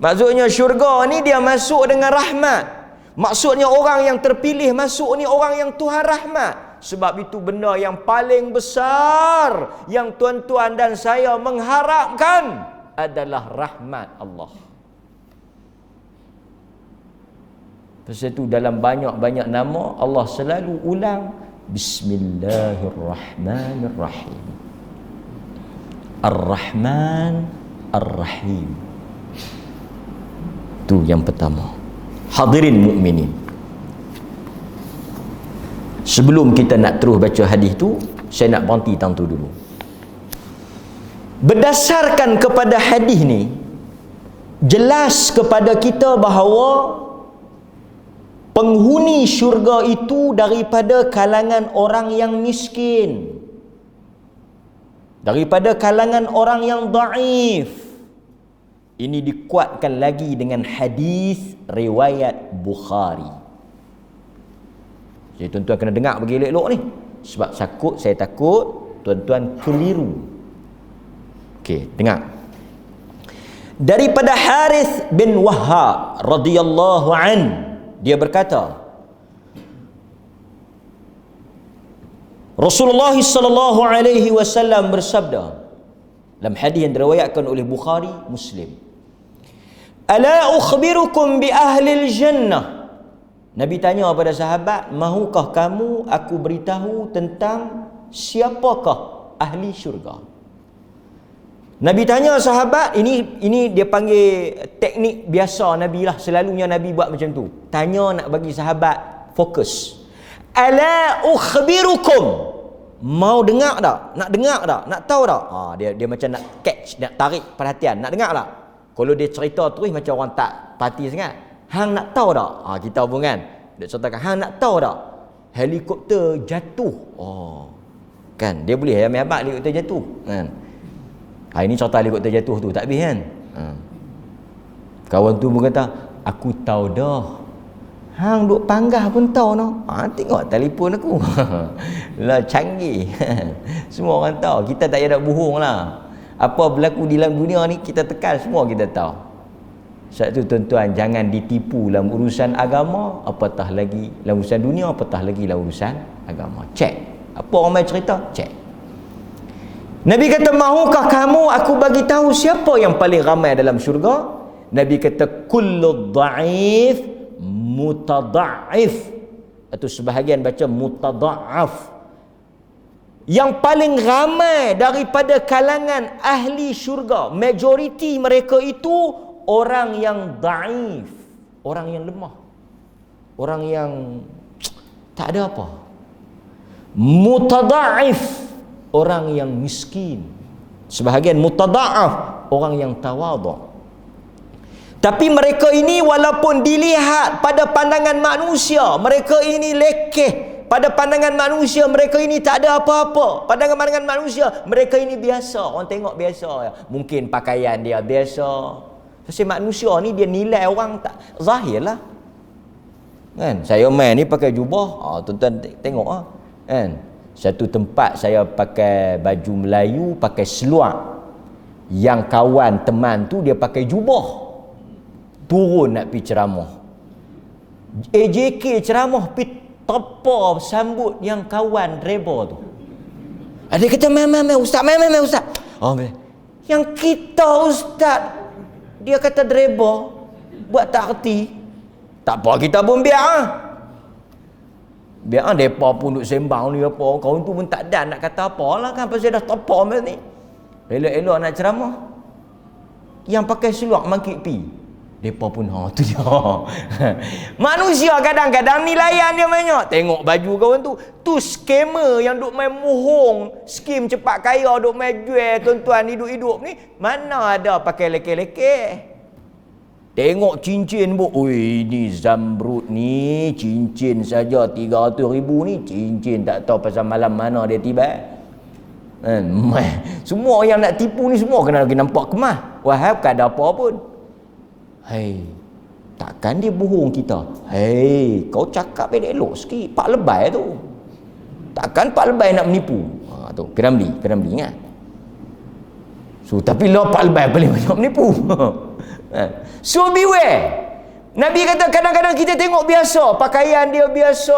Maksudnya syurga ni dia masuk dengan rahmat. Maksudnya orang yang terpilih masuk ni orang yang Tuhan rahmat. Sebab itu benda yang paling besar yang tuan-tuan dan saya mengharapkan adalah rahmat Allah. Pasal itu dalam banyak-banyak nama Allah selalu ulang Bismillahirrahmanirrahim. Ar-Rahman Ar-Rahim. Itu yang pertama. Hadirin mukminin, sebelum kita nak terus baca hadis tu, saya nak berhenti tang tu dulu. Berdasarkan kepada hadis ni, jelas kepada kita bahawa penghuni syurga itu daripada kalangan orang yang miskin, daripada kalangan orang yang dhaif. Ini dikuatkan lagi dengan hadis riwayat Bukhari. Jadi tuan-tuan kena dengar bagi elok-elok ni, sebab saya takut tuan-tuan keliru. Okey, dengar. Daripada Harith bin Wahhab radhiyallahu an, dia berkata, Rasulullah sallallahu alaihi wasallam bersabda dalam hadis yang diriwayatkan oleh Bukhari, Muslim, "Ala ukhbirukum bi ahli jannah?" Nabi tanya kepada sahabat, "Mahukah kamu aku beritahu tentang siapakah ahli syurga?" Nabi tanya sahabat, ini dia panggil teknik biasa Nabi lah, selalunya Nabi buat macam tu. Tanya nak bagi sahabat fokus. "Ala ukhbirukum?" Mau dengar tak? Nak dengar tak? Nak tahu tak? Dia macam nak catch, nak tarik perhatian. Nak dengar tak? Kalau dia cerita terus macam orang tak parti sangat. Hang nak tahu tak? Kita pun kan. Dia ceritakan, hang nak tahu tak? Helikopter jatuh. Kan? Dia boleh ambil helikopter jatuh. Kan? Ini cerita helikopter jatuh tu. Tak habis kan? Kawan tu pun kata, "Aku tahu dah. Hang duk panggah pun tahu no." Tengok telefon aku. Lah canggih. Semua orang tahu. Kita tak payah nak bohong lah. Apa berlaku di dalam dunia ni kita tekan, semua kita tahu. Sebab tu tuan-tuan, jangan ditipu dalam urusan agama, apatah lagi dalam urusan dunia, apatah lagi dalam urusan agama. Cek. Apa orang main cerita? Cek. Nabi kata, "Mahukah kamu aku bagi tahu siapa yang paling ramai dalam syurga?" Nabi kata, "Kullu dha'if mutada'if." Atau sebahagian baca mutada'af. Yang paling ramai daripada kalangan ahli syurga, majoriti mereka itu orang yang da'if, orang yang lemah, orang yang tak ada apa. Mutada'if, orang yang miskin. Sebahagian mutada'af, orang yang tawadhu'. Tapi mereka ini walaupun dilihat pada pandangan manusia, mereka ini lekeh. Pada pandangan manusia, mereka ini tak ada apa-apa. Pandangan manusia, mereka ini biasa. Orang tengok biasa. Mungkin pakaian dia biasa. Sebab manusia ni dia nilai orang tak zahir lah. Kan? Saya main ni pakai jubah. Tuan-tuan tengok lah. Kan? Satu tempat saya pakai baju Melayu, pakai seluar. Yang kawan teman tu dia pakai jubah. Turun nak pergi ceramah. AJK ceramah pergi tepa sambut yang kawan reba tu. Dia kata, "Mai ustaz, mai ustaz." Yang kita ustaz, dia kata reba, buat tak erti. Tak apa, kita pun biar. Biar depa pun duk sembang ni apa. Kawan tu pun tak ada nak kata apalah kan, pasal dah tepa macam ni. Elok-elok nak ceramah. Yang pakai seluar mangkit pi. Depa pun tu dia. Manusia kadang-kadang nilaian dia banyak. Tengok baju kawan tu skamer yang duk main mohong, skim cepat kaya duk main jual tuan-tuan hidup-hidup ni, mana ada pakai leke-leke. Tengok cincin bu, ni Zamrud ni cincin saja 300,000 ni, cincin tak tahu pasal malam mana dia tiba. Semua yang nak tipu ni semua kena lagi nampak kemah. Wahab tak ada apa pun. Takkan dia bohong kita? Kau cakap elok sikit. Pak lebay tu. Takkan Pak lebay nak menipu? Tu Piramli ingat. So tapi lah Pak lebay paling banyak menipu. So beware. Nabi kata kadang-kadang kita tengok biasa, pakaian dia biasa,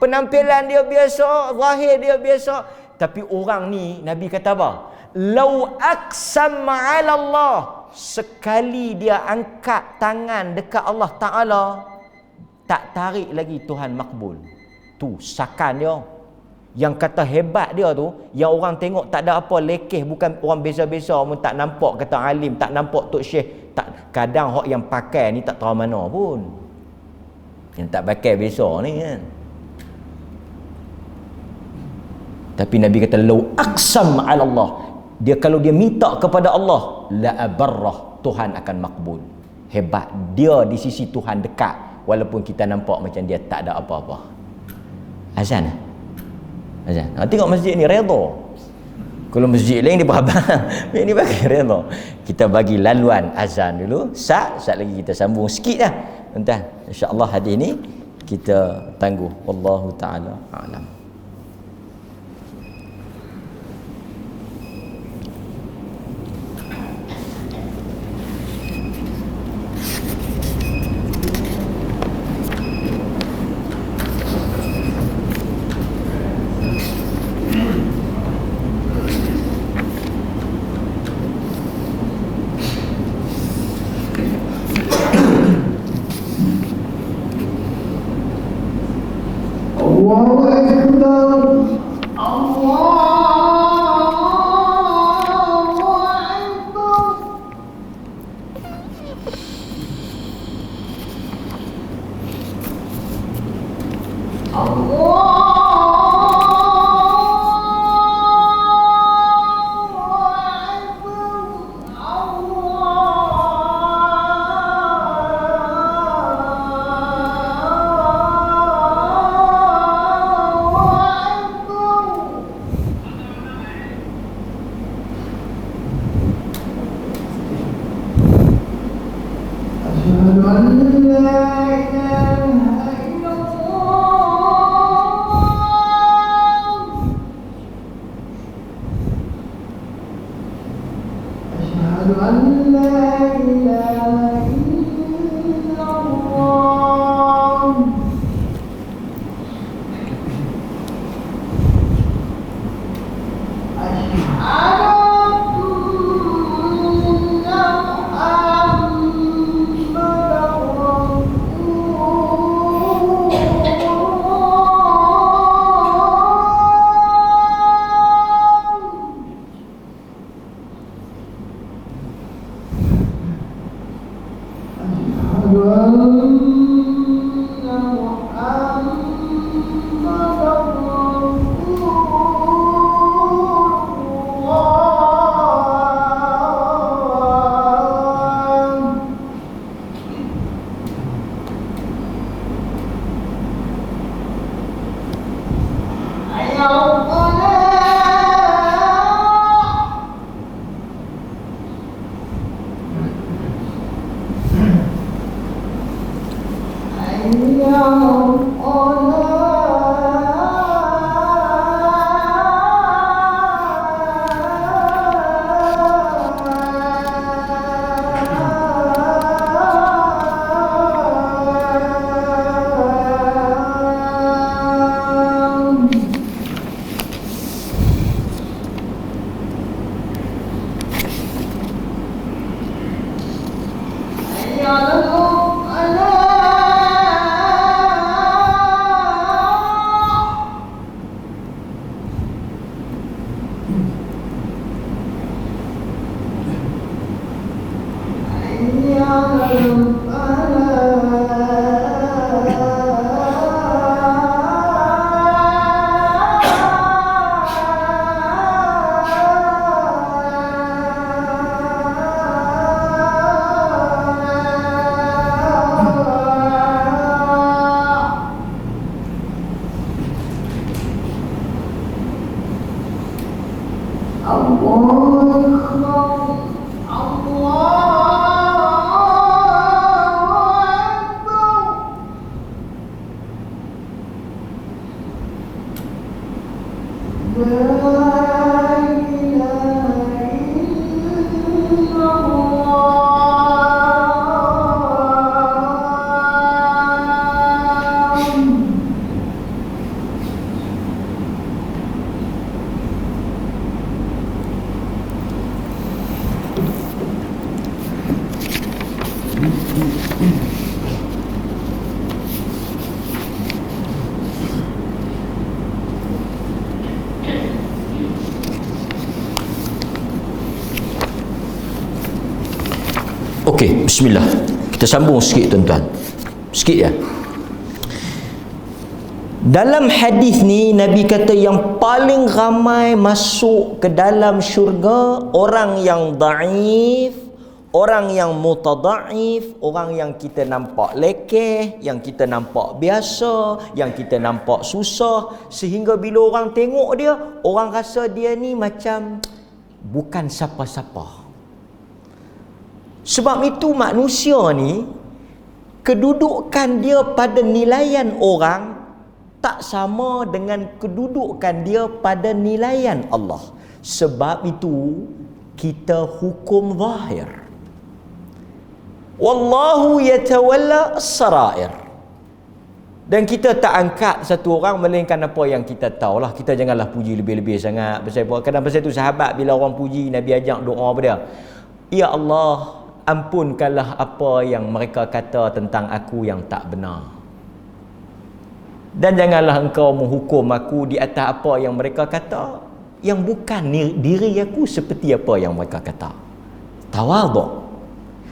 penampilan dia biasa, zahir dia biasa, tapi orang ni Nabi kata apa? Lau aqsam 'ala Allah, sekali dia angkat tangan dekat Allah Ta'ala, tak tarik lagi Tuhan makbul. Tu sakan dia. Yang kata hebat dia tu, yang orang tengok tak ada apa, lekeh, bukan orang biasa-biasa pun, tak nampak kata alim, tak nampak tok syekh, tak, kadang hak yang pakai ni tak tahu mana pun. Yang tak pakai biasa ni kan. Tapi Nabi kata lau aqsam 'ala Allah, dia kalau dia minta kepada Allah, la abarrah, Tuhan akan makbul. Hebat dia di sisi Tuhan, dekat walaupun kita nampak macam dia tak ada apa-apa. Azan. Tengok masjid ni redha. Kalau masjid lain dia berabang, ini bagi redha. Kita bagi laluan azan dulu. Sat lagi kita sambung sikit dah. Entah, insya-Allah hadis ni kita tangguh. Wallahu taala a'lam. Okey, bismillah. Kita sambung sikit tuan-tuan. Sikit ya. Dalam hadis ni Nabi kata yang paling ramai masuk ke dalam syurga orang yang dhaif, orang yang mutadhaif, orang yang kita nampak lekeh, yang kita nampak biasa, yang kita nampak susah, sehingga bila orang tengok dia, orang rasa dia ni macam bukan siapa-siapa. Sebab itu manusia ni kedudukan dia pada nilaian orang tak sama dengan kedudukan dia pada nilaian Allah. Sebab itu kita hukum zahir. Wallahu yatawalla as-sarair. Dan kita tak angkat satu orang melainkan apa yang kita tahulah. Kita janganlah puji lebih-lebih sangat. Kadang-kadang pasal itu sahabat bila orang puji, Nabi ajak doa apa dia? Ya Allah, ampunkanlah apa yang mereka kata tentang aku yang tak benar. Dan janganlah engkau menghukum aku di atas apa yang mereka kata, yang bukan diri aku seperti apa yang mereka kata. Tawaduk.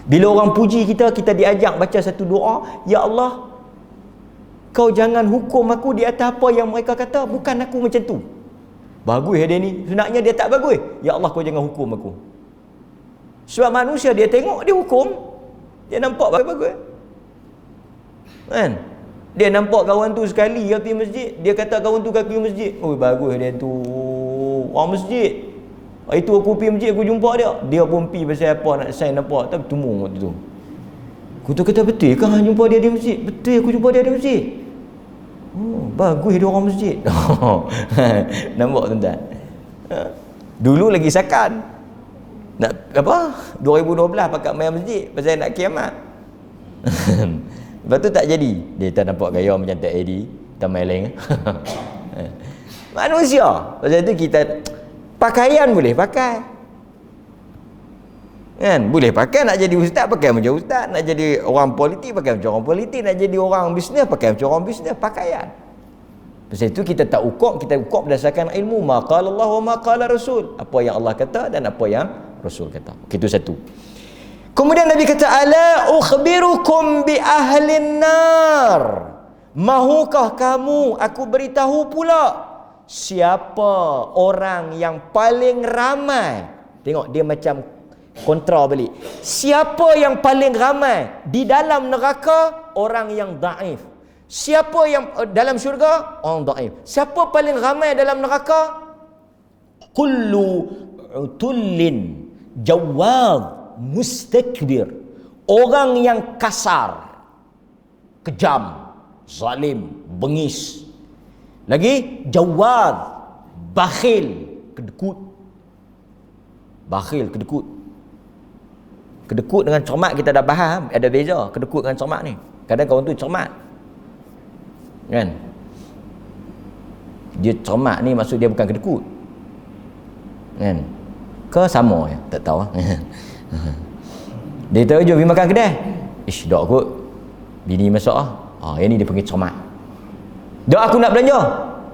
Bila orang puji kita, kita diajak baca satu doa, ya Allah, kau jangan hukum aku di atas apa yang mereka kata, bukan aku macam tu. Bagus dia ni, sebenarnya dia tak bagus. Ya Allah, kau jangan hukum aku. Sebab manusia dia tengok, dia hukum, dia nampak bagus-bagus. Kan? Dia nampak kawan tu sekali pergi masjid, dia kata kawan tu kaki masjid. Oh, bagus dia tu, orang masjid. Itu aku pergi masjid, aku jumpa dia. Dia pun pergi pasal apa nak sign apa, tak bertemu waktu tu. Aku tu kata, betul ke jumpa dia di masjid? Betul, aku jumpa dia di masjid. Oh, bagus dia orang masjid. Nampak tuan-tuan? Dulu lagi sakan. Nak apa? 2012 pakat main masjid pasal nak kiamat. Lepas tu tak jadi. Dia tak nampak gaya macam tak Eddie, tak main lain. Manusia. Pasal tu kita pakaian boleh pakai. Kan? Boleh pakai, nak jadi ustaz pakai macam ustaz, nak jadi orang politik pakai macam orang politik, nak jadi orang bisnes pakai macam orang bisnes, pakaian. Pasal itu kita tak ukur, kita ukur berdasarkan ilmu. Ma qala Allah wa ma qala Rasul. Apa yang Allah kata dan apa yang Rasul kata. Itu satu. Kemudian Nabi kata, ala ukhbirukum bi ahlin nar. Mahukah kamu aku beritahu pula siapa orang yang paling ramai? Tengok dia macam kontra balik. Siapa yang paling ramai di dalam neraka? Orang yang daif. Siapa yang dalam syurga? Orang daif. Siapa paling ramai dalam neraka? Kullu utullin jawad mustakbir. Orang yang kasar, kejam, zalim, bengis. Lagi jawad, bakhil, kedekut. Bakhil, kedekut. Kedekut dengan cermat kita dah faham, ada beza kedekut dengan cermat ni. Kadang kawan tu cermat, kan? Dia cermat ni maksud dia bukan kedekut, kan? Ke sama ya? Tak tahu. Dia tahu jom pergi makan kedai. Ish, dok kot bini masak ah. Yang ni dia panggil cermat. Dok aku nak belanja.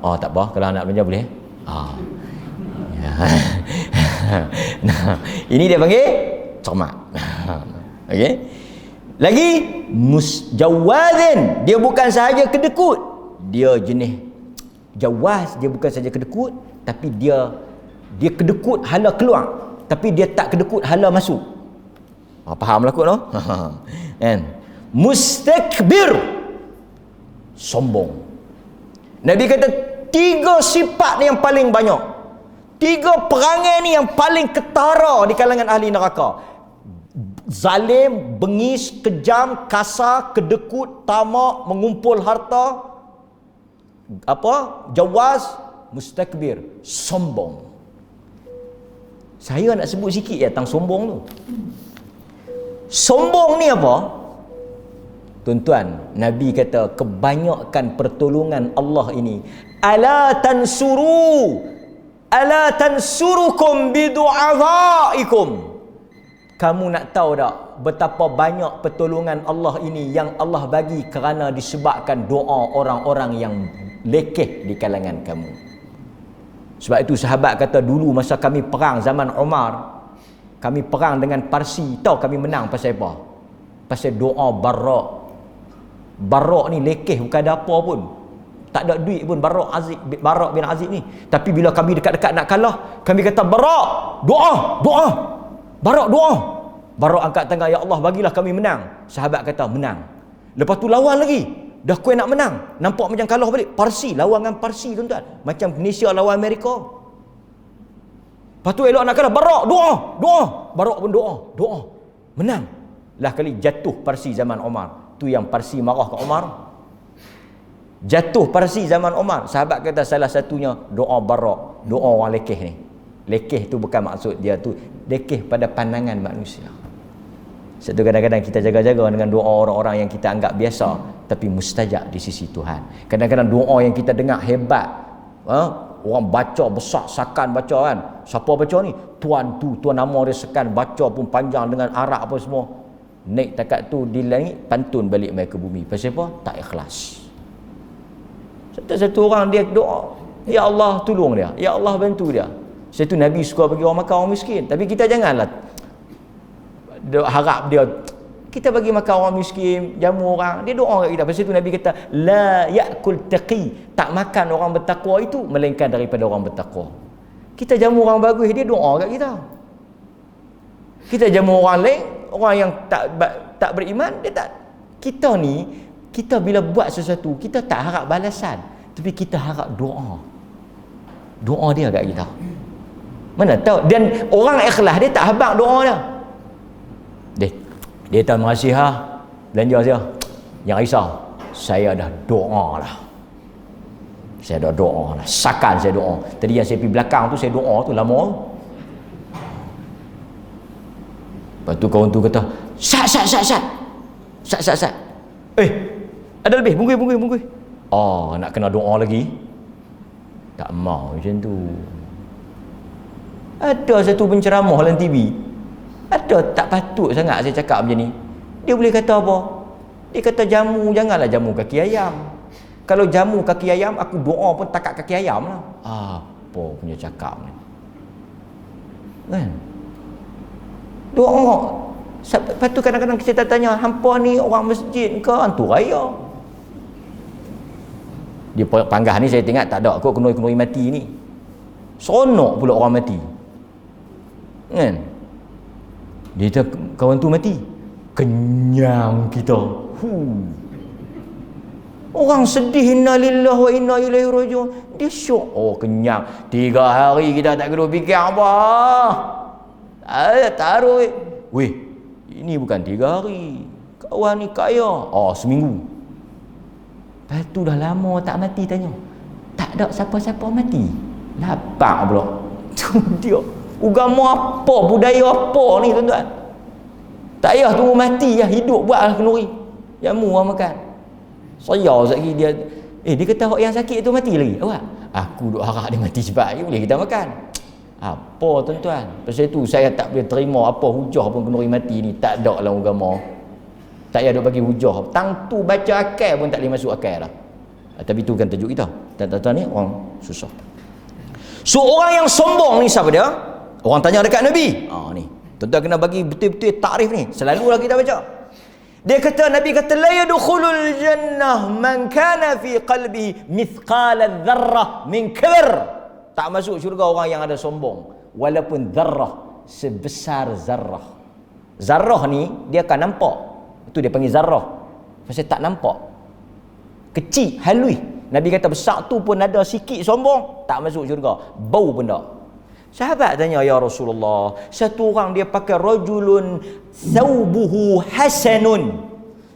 Tak apa, kalau nak belanja boleh. Nah, ini dia panggil cermat. Okey. Lagi musjawadin, dia bukan sahaja kedekut, dia jenis jawaz, dia bukan sahaja kedekut, tapi dia kedekut hala keluar, tapi dia tak kedekut hala masuk. Fahamlah kot no? Kan? Mustakbir, sombong. Nabi kata 3 sifat ni yang paling banyak. 3 perangai ni yang paling ketara di kalangan ahli neraka. Zalim, bengis, kejam, kasar, kedekut, tamak, mengumpul harta, jawaz, mustakbir, sombong. Saya nak sebut sikit ya tentang sombong tu. Sombong ni apa? Tuan-tuan, Nabi kata kebanyakan pertolongan Allah ini, ala tansurukum bidu'afaikum. Kamu nak tahu tak betapa banyak pertolongan Allah ini yang Allah bagi kerana disebabkan doa orang-orang yang lekeh di kalangan kamu. Sebab itu sahabat kata dulu masa kami perang zaman Umar, kami perang dengan Parsi, tahu kami menang pasal apa? Pasal doa Barak. Barak ni lekeh, bukan ada apa pun. Tak ada duit pun Barak bin Azib ni. Tapi bila kami dekat-dekat nak kalah, kami kata Barak, doa. Barak doa. Barak angkat tangan, ya Allah bagilah kami menang. Sahabat kata menang. Lepas tu lawan lagi. Dah kuat nak menang, nampak macam kalah balik. Parsi lawan dengan Parsi, tuan-tuan. Macam Malaysia lawan Amerika. Lepas tu elok nak kalah, Barak doa. Barak pun doa. Menang. Lah kali jatuh Parsi zaman Umar. Tu yang Parsi marah ke Umar. Jatuh Parsi zaman Umar. Sahabat kata salah satunya doa Barak, doa orang lekeh ni. Lekeh tu bukan maksud dia tu lekeh pada pandangan manusia. Satu kadang-kadang kita jaga-jaga dengan doa orang-orang yang kita anggap biasa, tapi mustajab di sisi Tuhan. Kadang-kadang doa yang kita dengar hebat, orang baca besar sakan baca kan. Siapa baca ni? Tuan nama dia sekan, baca pun panjang dengan arak apa semua. Naik takat tu di langit, pantun balik mai ke bumi. Pasal apa? Tak ikhlas. Satu orang dia doa, ya Allah tolong dia, ya Allah bantu dia. Satu Nabi suka bagi orang makan orang miskin. Tapi kita janganlah harap dia, kita bagi makan orang miskin, jamu orang, dia doa kat kita. Pasal itu Nabi kata, la ya'kul taqi, tak makan orang bertakwa itu melainkan daripada orang bertakwa. Kita jamu orang bagus, dia doa kat kita. Kita jamu orang lain, orang yang tak beriman, dia tak. Kita ni, kita bila buat sesuatu, kita tak harap balasan, tapi kita harap doa. Doa dia kat kita. Mana tahu, dan orang ikhlas dia tak habaq doa dia. Dia tak merasa belanja saya. Jangan risau. Saya dah doa lah. Saya dah doa lah. Sakan saya doa. Tadi yang saya pergi belakang tu, saya doa tu lama. Lepas tu kawan tu kata, Sat. Ada lebih, bungkui. Oh, nak kena doa lagi? Tak mau macam tu. Ada satu penceramah dalam TV. Ada tak patut sangat saya cakap macam ni. Dia boleh kata apa? Dia kata jamu, janganlah jamu kaki ayam. Kalau jamu kaki ayam, aku doa pun takat kaki ayam lah. Apa punya cakap ni? Kan? Doa. Lepas tu kadang-kadang kita tanya, hampa ni orang masjid ke hantu raya? Dia panggah ni saya tengok tak ada kot kenuri-kenuri mati ni. Seronok pula orang mati. Kan? Dia kata kawan tu mati, kenyang kita. Orang sedih, inna lillahi wa inna ilaihi rajiun, dia syok. Oh, kenyang. 3 hari kita tak kena fikir apa. Taruh weh, ini bukan 3 hari, kawan ni kaya. Oh, seminggu. Lepas tu dah lama tak mati, tanya tak ada siapa-siapa mati. Lapak pula. Tu dia agama apa, budaya apa ni tuan-tuan. Tak payah tunggu mati ya, hidup buatlah kenduri. Jamu orang makan. Saya sekali dia dia kata orang yang sakit tu mati lagi. Awak, aku duk harap dia mati cepat, boleh kita makan. Apa tuan-tuan? Pasal itu saya tak boleh terima apa hujah pun kenduri mati ni. Tak ada dalam agama. Tak payah duk bagi hujah. Tang tu baca akal pun tak boleh masuk akal dah. Tapi tu kan tajuk kita. Tuan-tuan ni orang susah. So orang yang sombong ni siapa dia? Orang tanya dekat Nabi. Ni. Tuan-tuan kena bagi betul-betul takrif ni. Selalulah kita baca. Dia kata, Nabi kata, la yadkhulul jannah man kana fi qalbihi mithqala dzarrah min kibr. Tak masuk syurga orang yang ada sombong. Walaupun dzarrah, sebesar zarrah. Zarrah ni dia akan nampak. Itu dia panggil zarrah. Pasal tak nampak. Kecil, halus. Nabi kata besar tu pun ada sikit sombong, tak masuk syurga. Bau pun tak. Sahabat tanya, ya Rasulullah, satu orang dia pakai rajulun thawbuhu hasanun.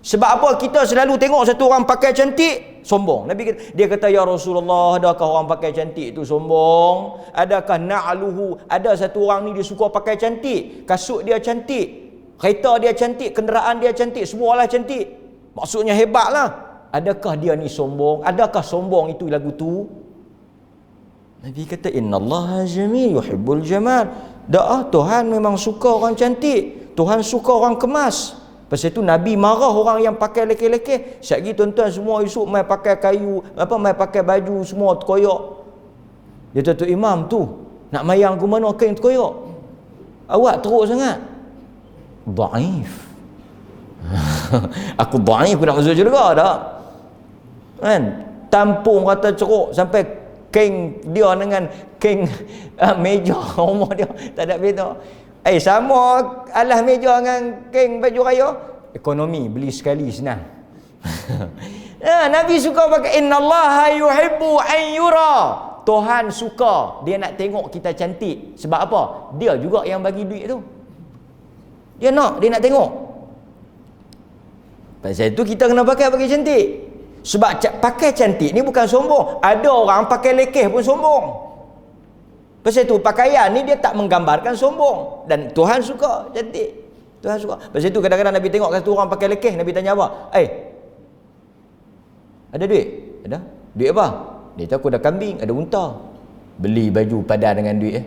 Sebab apa kita selalu tengok satu orang pakai cantik, sombong. Nabi dia kata, ya Rasulullah, adakah orang pakai cantik itu sombong? Adakah na'luhu, ada satu orang ni dia suka pakai cantik, kasut dia cantik, kereta dia cantik, kenderaan dia cantik, semualah cantik. Maksudnya hebatlah. Adakah dia ni sombong? Adakah sombong itu lagu tu? Nabi kata, innallaha jamil yuhibbul jamal. Tuhan memang suka orang cantik. Tuhan suka orang kemas. Pasal itu Nabi marah orang yang pakai lekeh-lekeh. Sekali tuan-tuan semua esok mai pakai kayu, mai pakai baju semua terkoyak. Dia kata, imam tu nak mayang ke mana kain terkoyak? Awak teruk sangat. Dhaif. Aku dhaif, aku nak masuk syurga dah. Kan? Tampung kata ceruk sampai keng dia dengan keng meja rumah dia tak ada beza. Sama alas meja dengan keng baju raya. Ekonomi, beli sekali senang. Nabi suka pakai innallaha yuhibbu an yura. Tuhan suka dia nak tengok kita cantik. Sebab apa? Dia juga yang bagi duit tu. Dia nak tengok. Pasal itu kita kena pakai cantik. Sebab pakai cantik ni bukan sombong. Ada orang pakai lekeh pun sombong. Pasal itu pakaian ni dia tak menggambarkan sombong. Dan Tuhan suka cantik. Tuhan suka. Pasal itu kadang-kadang Nabi tengok satu orang pakai lekeh, Nabi tanya apa? Ada duit? Ada? Duit apa? Dia tahu aku ada kambing, ada unta. Beli baju padan dengan duit.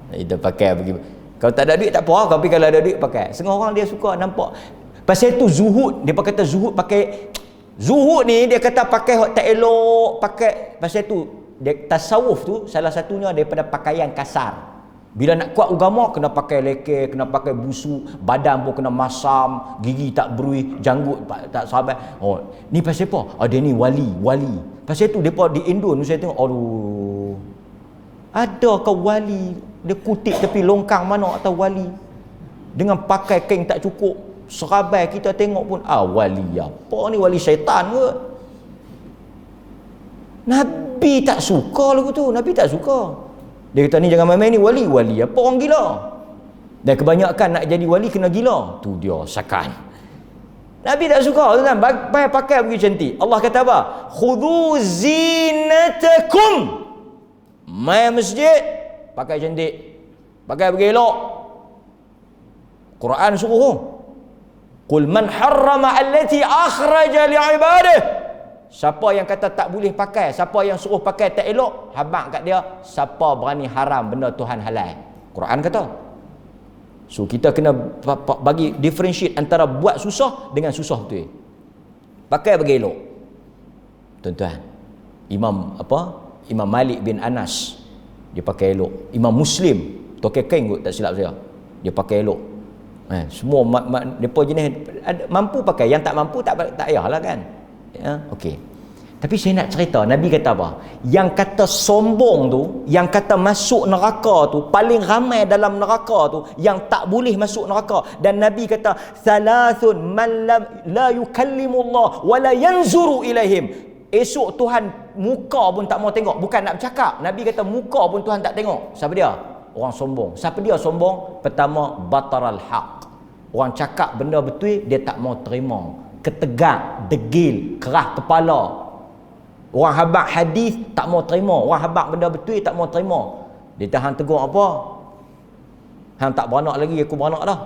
Kita pakai pergi. Kalau tak ada duit tak apa, tapi kalau ada duit pakai. Setengah orang dia suka nampak. Pasal itu zuhud, dia kata zuhud pakai Zuhud ni dia kata pakai hak tak elok, pakai pasal tu dia tasawuf tu salah satunya daripada pakaian kasar. Bila nak kuat agama kena pakai leke, kena pakai busuk, badan pun kena masam, gigi tak berui, janggut tak sabar. Oh, ni pasal apa? Ada ni wali. Pasal tu depa di Indon saya tengok, aduh. Ada ke wali dia kutip tepi longkang mana atau wali dengan pakai kain tak cukup. Serabai kita tengok pun wali apa ni, wali syaitan ke? Nabi tak suka lagu tu. Nabi tak suka. Dia kata ni jangan main-main ni wali apa orang gila. Dan kebanyakan nak jadi wali kena gila. Tu dia sakan. Nabi tak suka tuan, pakai begitu cantik. Allah kata apa? Khudhu zinatakum. Mai masjid pakai cantik. Pakai bergelok. Quran suruh. Qul man harrama allati akhraja li'ibadihi. Siapa yang kata tak boleh pakai, siapa yang suruh pakai tak elok, habaq kat dia, siapa berani haram benda Tuhan halal. Quran kata. So kita kena bagi differentiate antara buat susah dengan susah betul. Pakai bergelok. Tuan-tuan. Imam Malik bin Anas dia pakai elok. Imam Muslim tokai kain kot tak silap saya. Dia pakai elok. Semua depa jenis mampu pakai, yang tak mampu tak payahlah kan. Okey. Tapi saya nak cerita Nabi kata apa? Yang kata sombong tu, yang kata masuk neraka tu, paling ramai dalam neraka tu yang tak boleh masuk neraka. Dan Nabi kata salasun man la yukallimullah wa la yanzuru ilaihim. Esok Tuhan muka pun tak mau tengok, bukan nak bercakap. Nabi kata muka pun Tuhan tak tengok. Siapa dia? Orang sombong. Siapa dia sombong? Pertama, bataral haq. Orang cakap benda betul, dia tak mau terima. Ketegak, degil, kerah kepala. Orang habaq hadis tak mau terima. Orang habaq benda betul tak mau terima. Dia tahan tegur apa? Hang tak beranak lagi, aku beranak dah.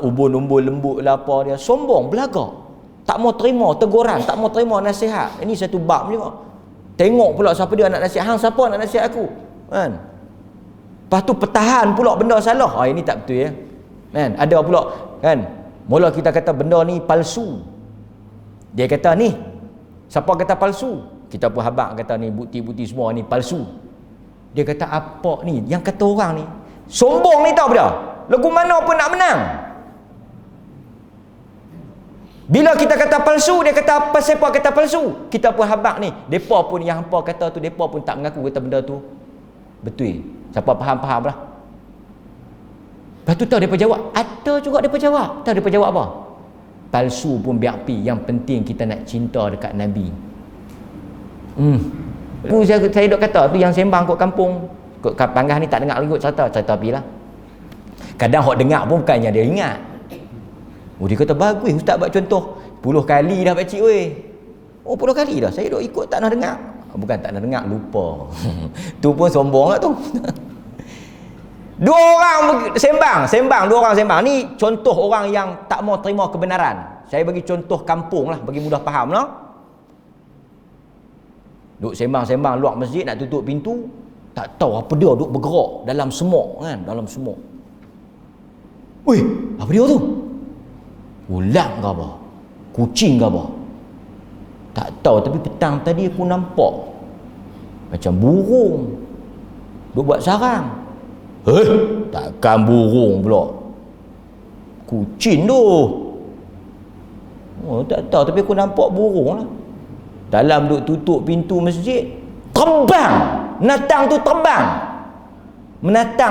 Ubun-umbul lembut lah apa dia. Sombong, belagak. Tak mau terima teguran, tak mau terima nasihat. Ini satu bab juga. Tengok pula siapa dia nak nasihat. Hang siapa nak nasihat aku? Kan? Lepas tu pertahan pula benda salah. Ini tak betul ya. Kan? Ada pula kan. Mula kita kata benda ni palsu. Dia kata ni. Siapa kata palsu? Kita pun habaq kata ni bukti-bukti semua ni palsu. Dia kata apa ni? Yang kata orang ni sombong ni tahu dah. Lagu mana pun nak menang. Bila kita kata palsu, dia kata apa siapa kata palsu? Kita pun habaq ni. Depa pun yang hampa kata tu, depa pun tak mengaku kata benda tu betul. Siapa faham-faham lah. Lepas tu tahu mereka jawab. Ada juga mereka jawab. Tahu mereka jawab apa? Palsu pun biar pi. Yang penting kita nak cinta dekat Nabi. Saya duk kata tu yang sembang kot kampung. Kot Panggah ni tak dengar lagi kot cerita pi lah. Kadang hok dengar pun bukannya dia ingat. Dia kata bagus ustaz buat contoh. 10 kali dah pakcik weh. 10 kali dah. Saya duk ikut tak nak dengar. Bukan tak nak dengar, lupa. Tu pun sombong lah tu. Dua orang sembang. Dua orang sembang. Ni contoh orang yang tak mau terima kebenaran. Saya bagi contoh kampung lah, bagi mudah faham lah. Duk sembang luar masjid nak tutup pintu. Tak tahu apa dia duk bergerak dalam semut kan, dalam semut. Weh, apa dia tu? Ulang ke apa? Kucing ke apa? Tak tahu, tapi petang tadi aku nampak macam burung duk buat sarang. Takkan burung pula. Kucing tu. Tak tahu, tapi aku nampak burung lah. Dalam duk tutup pintu masjid, terbang. Menatang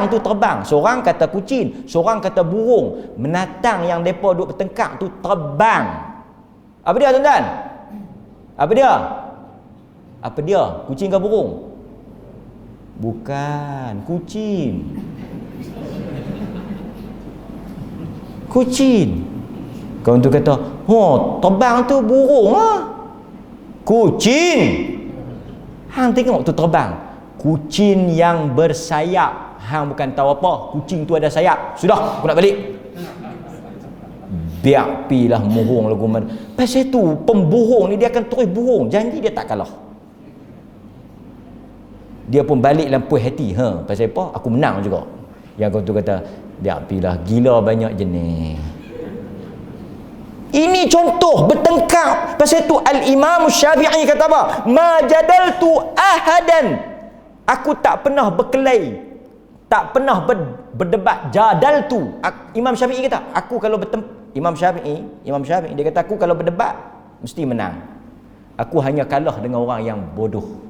tu terbang. Seorang kata kucing, seorang kata burung. Menatang yang mereka duk bertengkar tu terbang. Apa dia tuan-tuan? Apa dia? Kucing ke burung? Bukan, kucing. Kawan tu kata, terbang tu burung lah. Kucing. Hang tengok tu terbang. Kucing yang bersayap. Hang bukan tahu apa, kucing tu ada sayap. Sudah, aku nak balik. Biar pilah murung lagu mana. Pasal tu pembohong ni dia akan terus bohong. Janji dia tak kalah. Dia pun balik dalam puas hati. Pasal apa? Aku menang juga. Yang kau tu kata, biar pilah, gila banyak jenis. Ini contoh bertengkar Pasal tu Al-Imam Syafi'i kata apa? Ma jadaltu ahadan. Aku tak pernah berkelahi, tak pernah berdebat. Jadaltu. Imam Syafi'i kata, aku kalau Imam Syafi'i dia kata, aku kalau berdebat mesti menang. Aku hanya kalah dengan orang yang bodoh.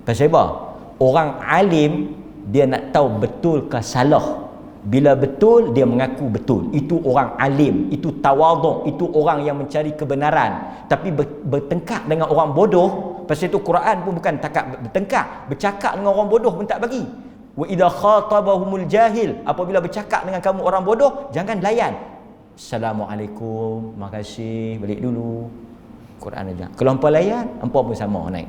Pasal apa? Orang alim dia nak tahu betul ke salah. Bila betul, dia mengaku betul. Itu orang alim, itu tawaduk, itu orang yang mencari kebenaran. Tapi bertengkar dengan orang bodoh, pasal itu Quran pun bukan takat bertengkar, bercakap dengan orang bodoh pun tak bagi. Wa idza khatabahumul jahil, apabila bercakap dengan kamu orang bodoh, jangan layan. Assalamualaikum, makasih, balik dulu. Quran aja. Kalau hangpa layan, hangpa pun sama naik.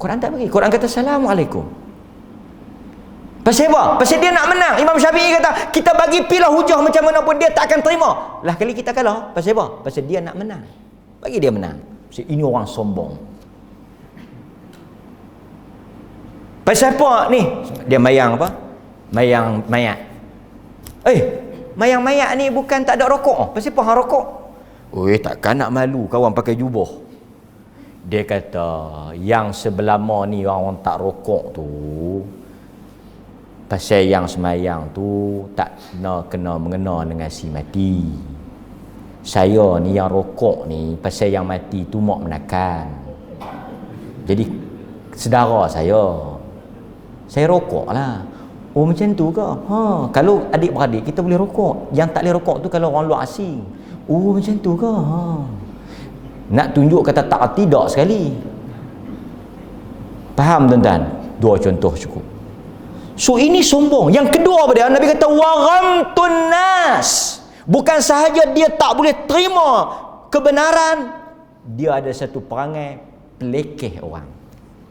Quran tak bagi. Quran kata Assalamualaikum. Pasal apa? Pasal dia nak menang. Imam Syafi'i kata, kita bagi pilah hujah macam mana pun dia tak akan terima. Lah kali kita kalah. Pasal apa? Pasal dia nak menang. Bagi dia menang. Pasal ini orang sombong. Pasal apa ni? Dia mayang apa? Mayang mayat. Mayang mayat ni bukan tak ada rokok. Pasal apa hang rokok? Oi, takkan nak malu kawan pakai jubah. Dia kata, yang sebelama ni orang tak rokok tu, pasal yang semayang tu tak kena mengena dengan si mati. Saya ni yang rokok ni, pasal yang mati tu mak menakan. Jadi saudara saya rokok lah. Oh macam tu ke? Kalau adik-beradik kita boleh rokok. Yang tak boleh rokok tu kalau orang luar asing. Oh macam tu ke? Nak tunjuk kata tak tidak sekali. Faham tuan-tuan? Dua contoh cukup. So ini sombong. Yang kedua apa dia? Nabi kata waghamtun nas. Bukan sahaja dia tak boleh terima kebenaran, dia ada satu perangai pelekeh orang.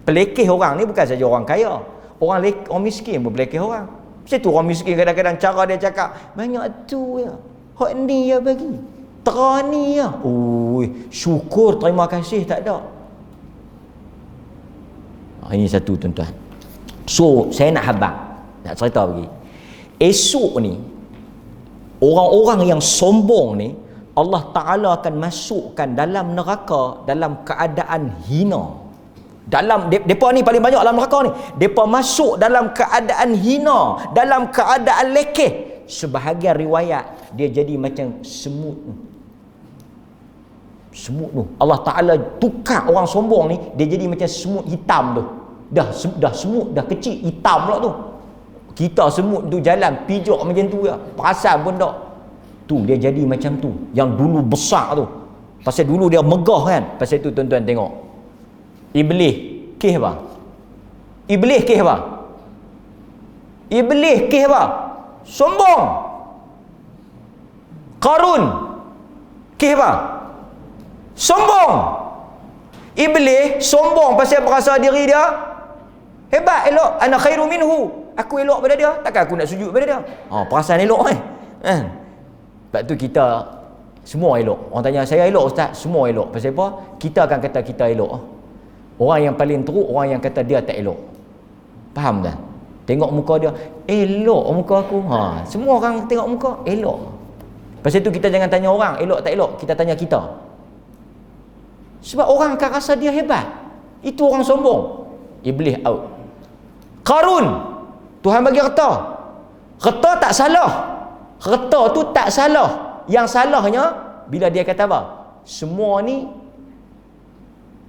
Pelekeh orang ni bukan saja orang kaya. Orang miskin pun pelekeh orang. Macam tu orang miskin kadang-kadang cara dia cakap, banyak tu ya. Hak ni ya bagi. Terani ya. Oi, syukur terima kasih tak ada. Ini satu tuan-tuan. So, saya nak cerita lagi. Esok ni, orang-orang yang sombong ni, Allah Ta'ala akan masukkan dalam neraka dalam keadaan hina. Mereka ni paling banyak dalam neraka ni. Mereka masuk dalam keadaan hina, dalam keadaan lekeh. Sebahagian riwayat, dia jadi macam semut. Semut tu. Allah Ta'ala tukar orang sombong ni, dia jadi macam semut hitam tu. Dah semut dah kecil hitam pula tu. Kita semut tu jalan pijak macam tu ya, perasan pun tak. Tu dia jadi macam tu. Yang dulu besar tu, pasal dulu dia megah kan. Pasal tu tuan-tuan tengok, Iblis kes apa? Iblis kes apa? Iblis kes apa? Sombong. Qarun kes apa? Sombong. Iblis sombong pasal merasa diri dia hebat, elok. Ana khairu minhu. Aku elok pada dia. Takkan aku nak sujud pada dia? Perasaan elok kan? Sebab tu kita semua elok. Orang tanya, saya elok ustaz? Semua elok. Pasal apa? Kita akan kata kita elok. Orang yang paling teruk, orang yang kata dia tak elok. Faham tak? Tengok muka dia, elok muka aku. Semua orang tengok muka, elok. Pasal tu kita jangan tanya orang, elok tak elok. Kita tanya kita. Sebab orang akan rasa dia hebat. Itu orang sombong. Iblis out. Qarun, Tuhan bagi harta. Harta tak salah. Harta tu tak salah. Yang salahnya bila dia kata apa? Semua ni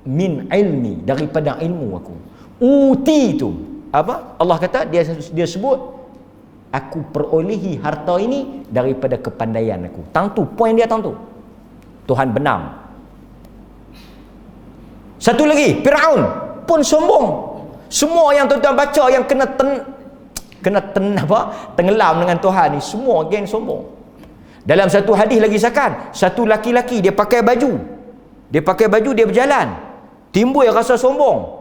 min ilmi, daripada ilmu aku. Uti tu apa? Allah kata, dia sebut, aku perolehi harta ini daripada kepandaian aku. Tentu poin dia tentu. Tuhan benam. Satu lagi, Firaun pun sombong. Semua yang tuan-tuan baca yang kena tenggelam dengan Tuhan ni, semua geng sombong. Dalam satu hadis lagi sakan, satu laki-laki dia pakai baju, dia berjalan, timbul rasa sombong.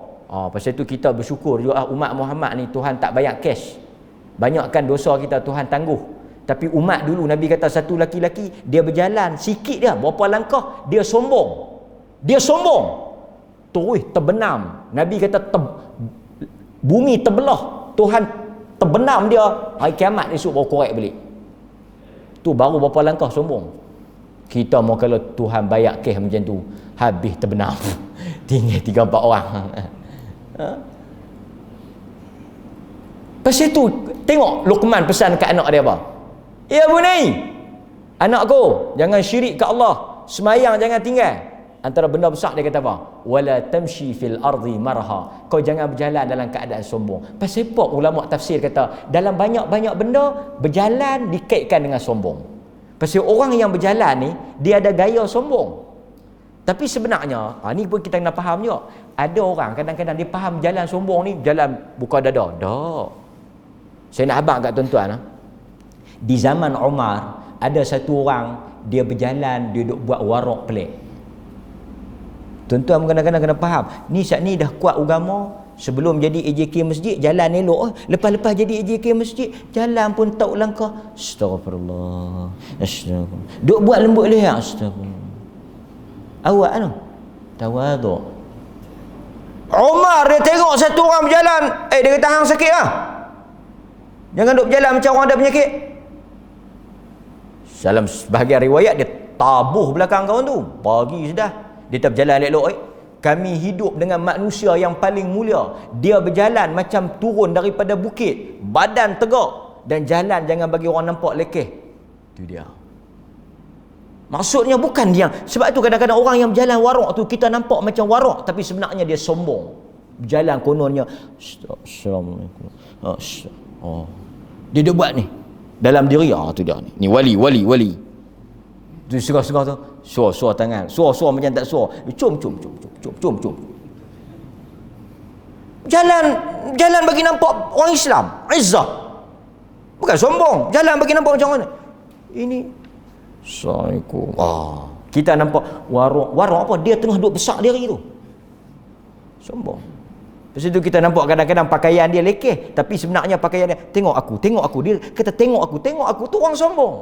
Pasal tu kita bersyukur juga umat Muhammad ni Tuhan tak banyak cash. Banyakkan dosa kita Tuhan tangguh. Tapi umat dulu Nabi kata satu laki-laki dia berjalan sikit dia, berapa langkah dia sombong. Terus terbenam. Nabi kata bumi terbelah, Tuhan terbenam dia. Hari kiamat esok baru korek balik. Tu baru berapa langkah sombong. Kita mau kalau Tuhan bayar kes macam tu, habis terbenam. Tinggal 3-4 orang. Pasal tu, tengok Luqman pesan kat anak dia apa? Ya bunai, anakku, jangan syirik ke Allah. Semayang jangan tinggal. Antara benda besar dia kata apa? Wala tamshi fil ardi marha. Kau jangan berjalan dalam keadaan sombong. Pasal apa ulama tafsir kata dalam banyak-banyak benda berjalan dikaitkan dengan sombong. Pasal orang yang berjalan ni dia ada gaya sombong. Tapi sebenarnya ni pun kita kena faham juga. Ada orang kadang-kadang dia faham jalan sombong ni jalan buka dada. Dak. Saya nak abang kat tuan-tuan. Di zaman Umar ada satu orang dia berjalan, dia duk buat warak pelik. Tuan-tuan kadang-kadang kena faham, ni saat ni dah kuat agama, sebelum jadi AJK masjid jalan elok, lepas-lepas jadi AJK masjid jalan pun tak langkah. Astagfirullah. Astagfirullah. Duk buat lembut leher. Astagfirullah. Awak anu tawaduk. Umar dia tengok satu orang berjalan, dia kata hang sakit ah. Jangan duk berjalan macam orang ada penyakit. Dalam sebahagian riwayat dia tabuh belakang kawan tu, bagi sudah. Dia tak berjalan elok. Kami hidup dengan manusia yang paling mulia. Dia berjalan macam turun daripada bukit, badan tegak, dan jalan jangan bagi orang nampak lekeh. Itu dia. Maksudnya bukan dia. Sebab tu kadang-kadang orang yang berjalan warak tu kita nampak macam warak, tapi sebenarnya dia sombong. Berjalan kononnya Assalamualaikum. Dia buat ni dalam diri. Tu dia ni. Ni wali. Tu serah-serah tu. Suar tangan. Suar macam tak suar. Cum. Jalan bagi nampak orang Islam. Izzah. Bukan sombong. Jalan bagi nampak macam mana. Ini. Assalamualaikum. Kita nampak warak apa? Dia tengah duduk besar diri tu. Sombong. Lepas itu kita nampak kadang-kadang pakaian dia lekeh. Tapi sebenarnya pakaian dia, tengok aku. Dia kata tengok aku. Tu orang sombong.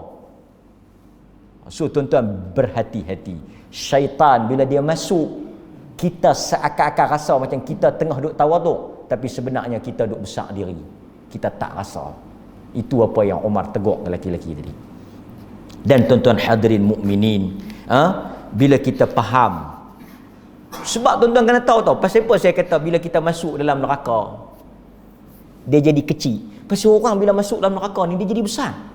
So tuan-tuan berhati-hati. Syaitan bila dia masuk, kita seakan-akan rasa macam kita tengah duk tawaduk, tapi sebenarnya kita duk besar diri. Kita tak rasa. Itu apa yang Umar tegur ke lelaki-lelaki tadi. Dan tuan-tuan hadirin mukminin, bila kita faham, sebab tuan-tuan kena tahu pasal apa saya kata bila kita masuk dalam neraka dia jadi kecil. Pasal orang bila masuk dalam neraka ni dia jadi besar.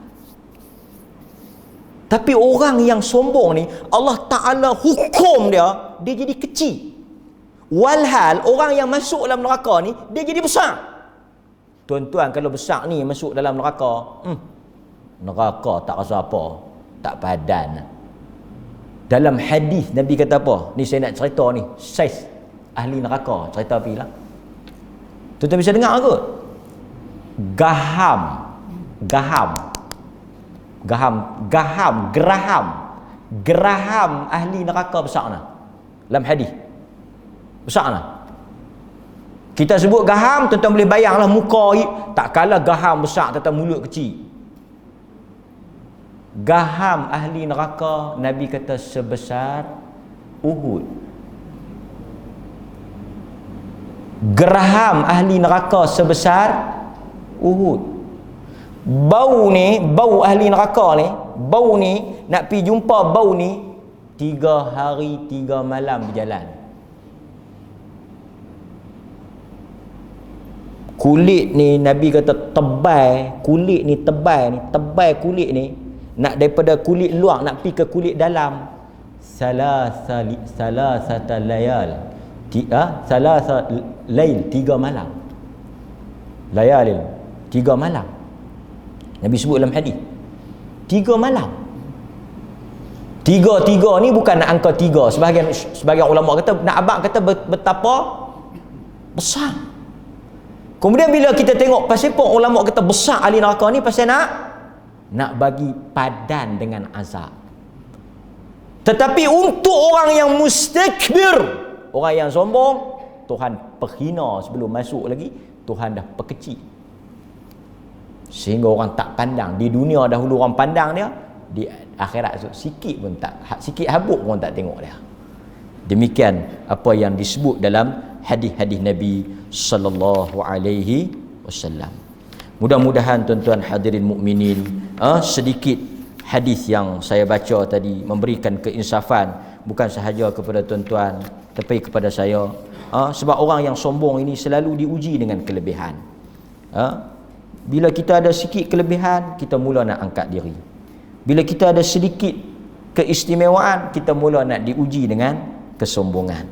Tapi orang yang sombong ni, Allah Ta'ala hukum dia jadi kecil. Walhal orang yang masuk dalam neraka ni, dia jadi besar. Tuan-tuan kalau besar ni masuk dalam neraka, neraka tak rasa apa, tak padan. Dalam hadis Nabi kata apa? Ni saya nak cerita ni, saiz ahli neraka. Cerita apa lah? Tuan-tuan bisa dengar ke? Geraham ahli neraka besar nah. Dalam hadis besar nah. Kita sebut gaham, tuan-tuan boleh bayanglah muka tak kalah gaham besar tentang mulut kecil. Gaham ahli neraka Nabi kata sebesar Uhud. Geraham ahli neraka sebesar Uhud. Bau ahli neraka ni, bau ni nak pergi jumpa bau ni 3 hari 3 malam berjalan. Kulit ni Nabi kata tebal, kulit ni tebal kulit ni nak daripada kulit luar nak pergi ke kulit dalam salasata layal. Salasa lail 3 malam. Layalil 3 malam. Nabi sebut dalam hadis 3 malam. 3 ni bukan nak angka 3. Sebahagian ulama kata, nak abang kata betapa besar. Kemudian bila kita tengok pasal apa ulama kata besar ahli neraka ni, pasal nak bagi padan dengan azab. Tetapi untuk orang yang mustakbir, orang yang sombong, Tuhan perhina sebelum masuk lagi, Tuhan dah perkecil. Sehingga orang tak pandang. Di dunia dahulu orang pandang dia, di akhirat sikit pun tak, sikit habuk pun tak tengok dia. Demikian apa yang disebut dalam hadis-hadis Nabi sallallahu alaihi wasallam. Mudah-mudahan tuan-tuan hadirin mukminin sedikit hadis yang saya baca tadi memberikan keinsafan bukan sahaja kepada tuan-tuan tapi kepada saya. Sebab orang yang sombong ini selalu diuji dengan kelebihan. Bila kita ada sikit kelebihan, kita mula nak angkat diri. Bila kita ada sedikit keistimewaan, kita mula nak diuji dengan kesombongan.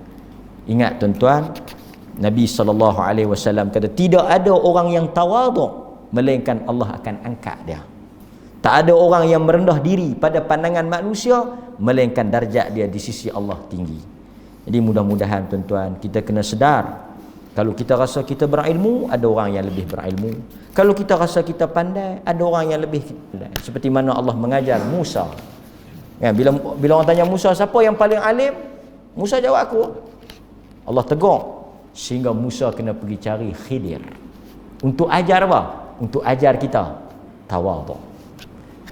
Ingat tuan-tuan, Nabi SAW kata tidak ada orang yang tawaduk melainkan Allah akan angkat dia. Tak ada orang yang merendah diri pada pandangan manusia melainkan darjat dia di sisi Allah tinggi. Jadi mudah-mudahan tuan-tuan kita kena sedar, kalau kita rasa kita berilmu, ada orang yang lebih berilmu. Kalau kita rasa kita pandai, ada orang yang lebih pandai. Seperti mana Allah mengajar Musa. Ya, bila orang tanya Musa, siapa yang paling alim? Musa jawab aku. Allah tegur. Sehingga Musa kena pergi cari Khidir. Untuk ajar apa? Untuk ajar kita tawaduk.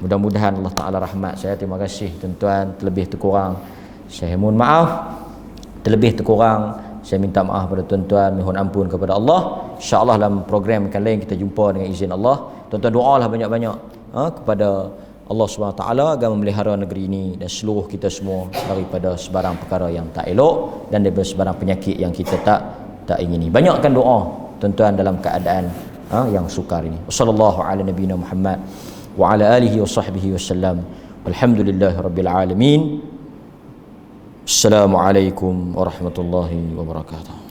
Mudah-mudahan Allah Ta'ala rahmat saya. Terima kasih tuan-tuan. Terlebih terkurang saya mohon maaf. Terlebih terkurang saya minta maaf pada tuan-tuan, mohon ampun kepada Allah. InsyaAllah dalam program yang lain kita jumpa dengan izin Allah. Tuan-tuan doalah banyak-banyak kepada Allah SWT agar memelihara negeri ini dan seluruh kita semua daripada sebarang perkara yang tak elok dan daripada sebarang penyakit yang kita tak ingini. Banyakkan doa tuan-tuan dalam keadaan yang sukar ini. Wassallallahu ala nabiyina Muhammad wa ala alihi wa sahbihi wasallam. Walhamdulillahirabbil alamin. Assalamualaikum warahmatullahi wabarakatuh.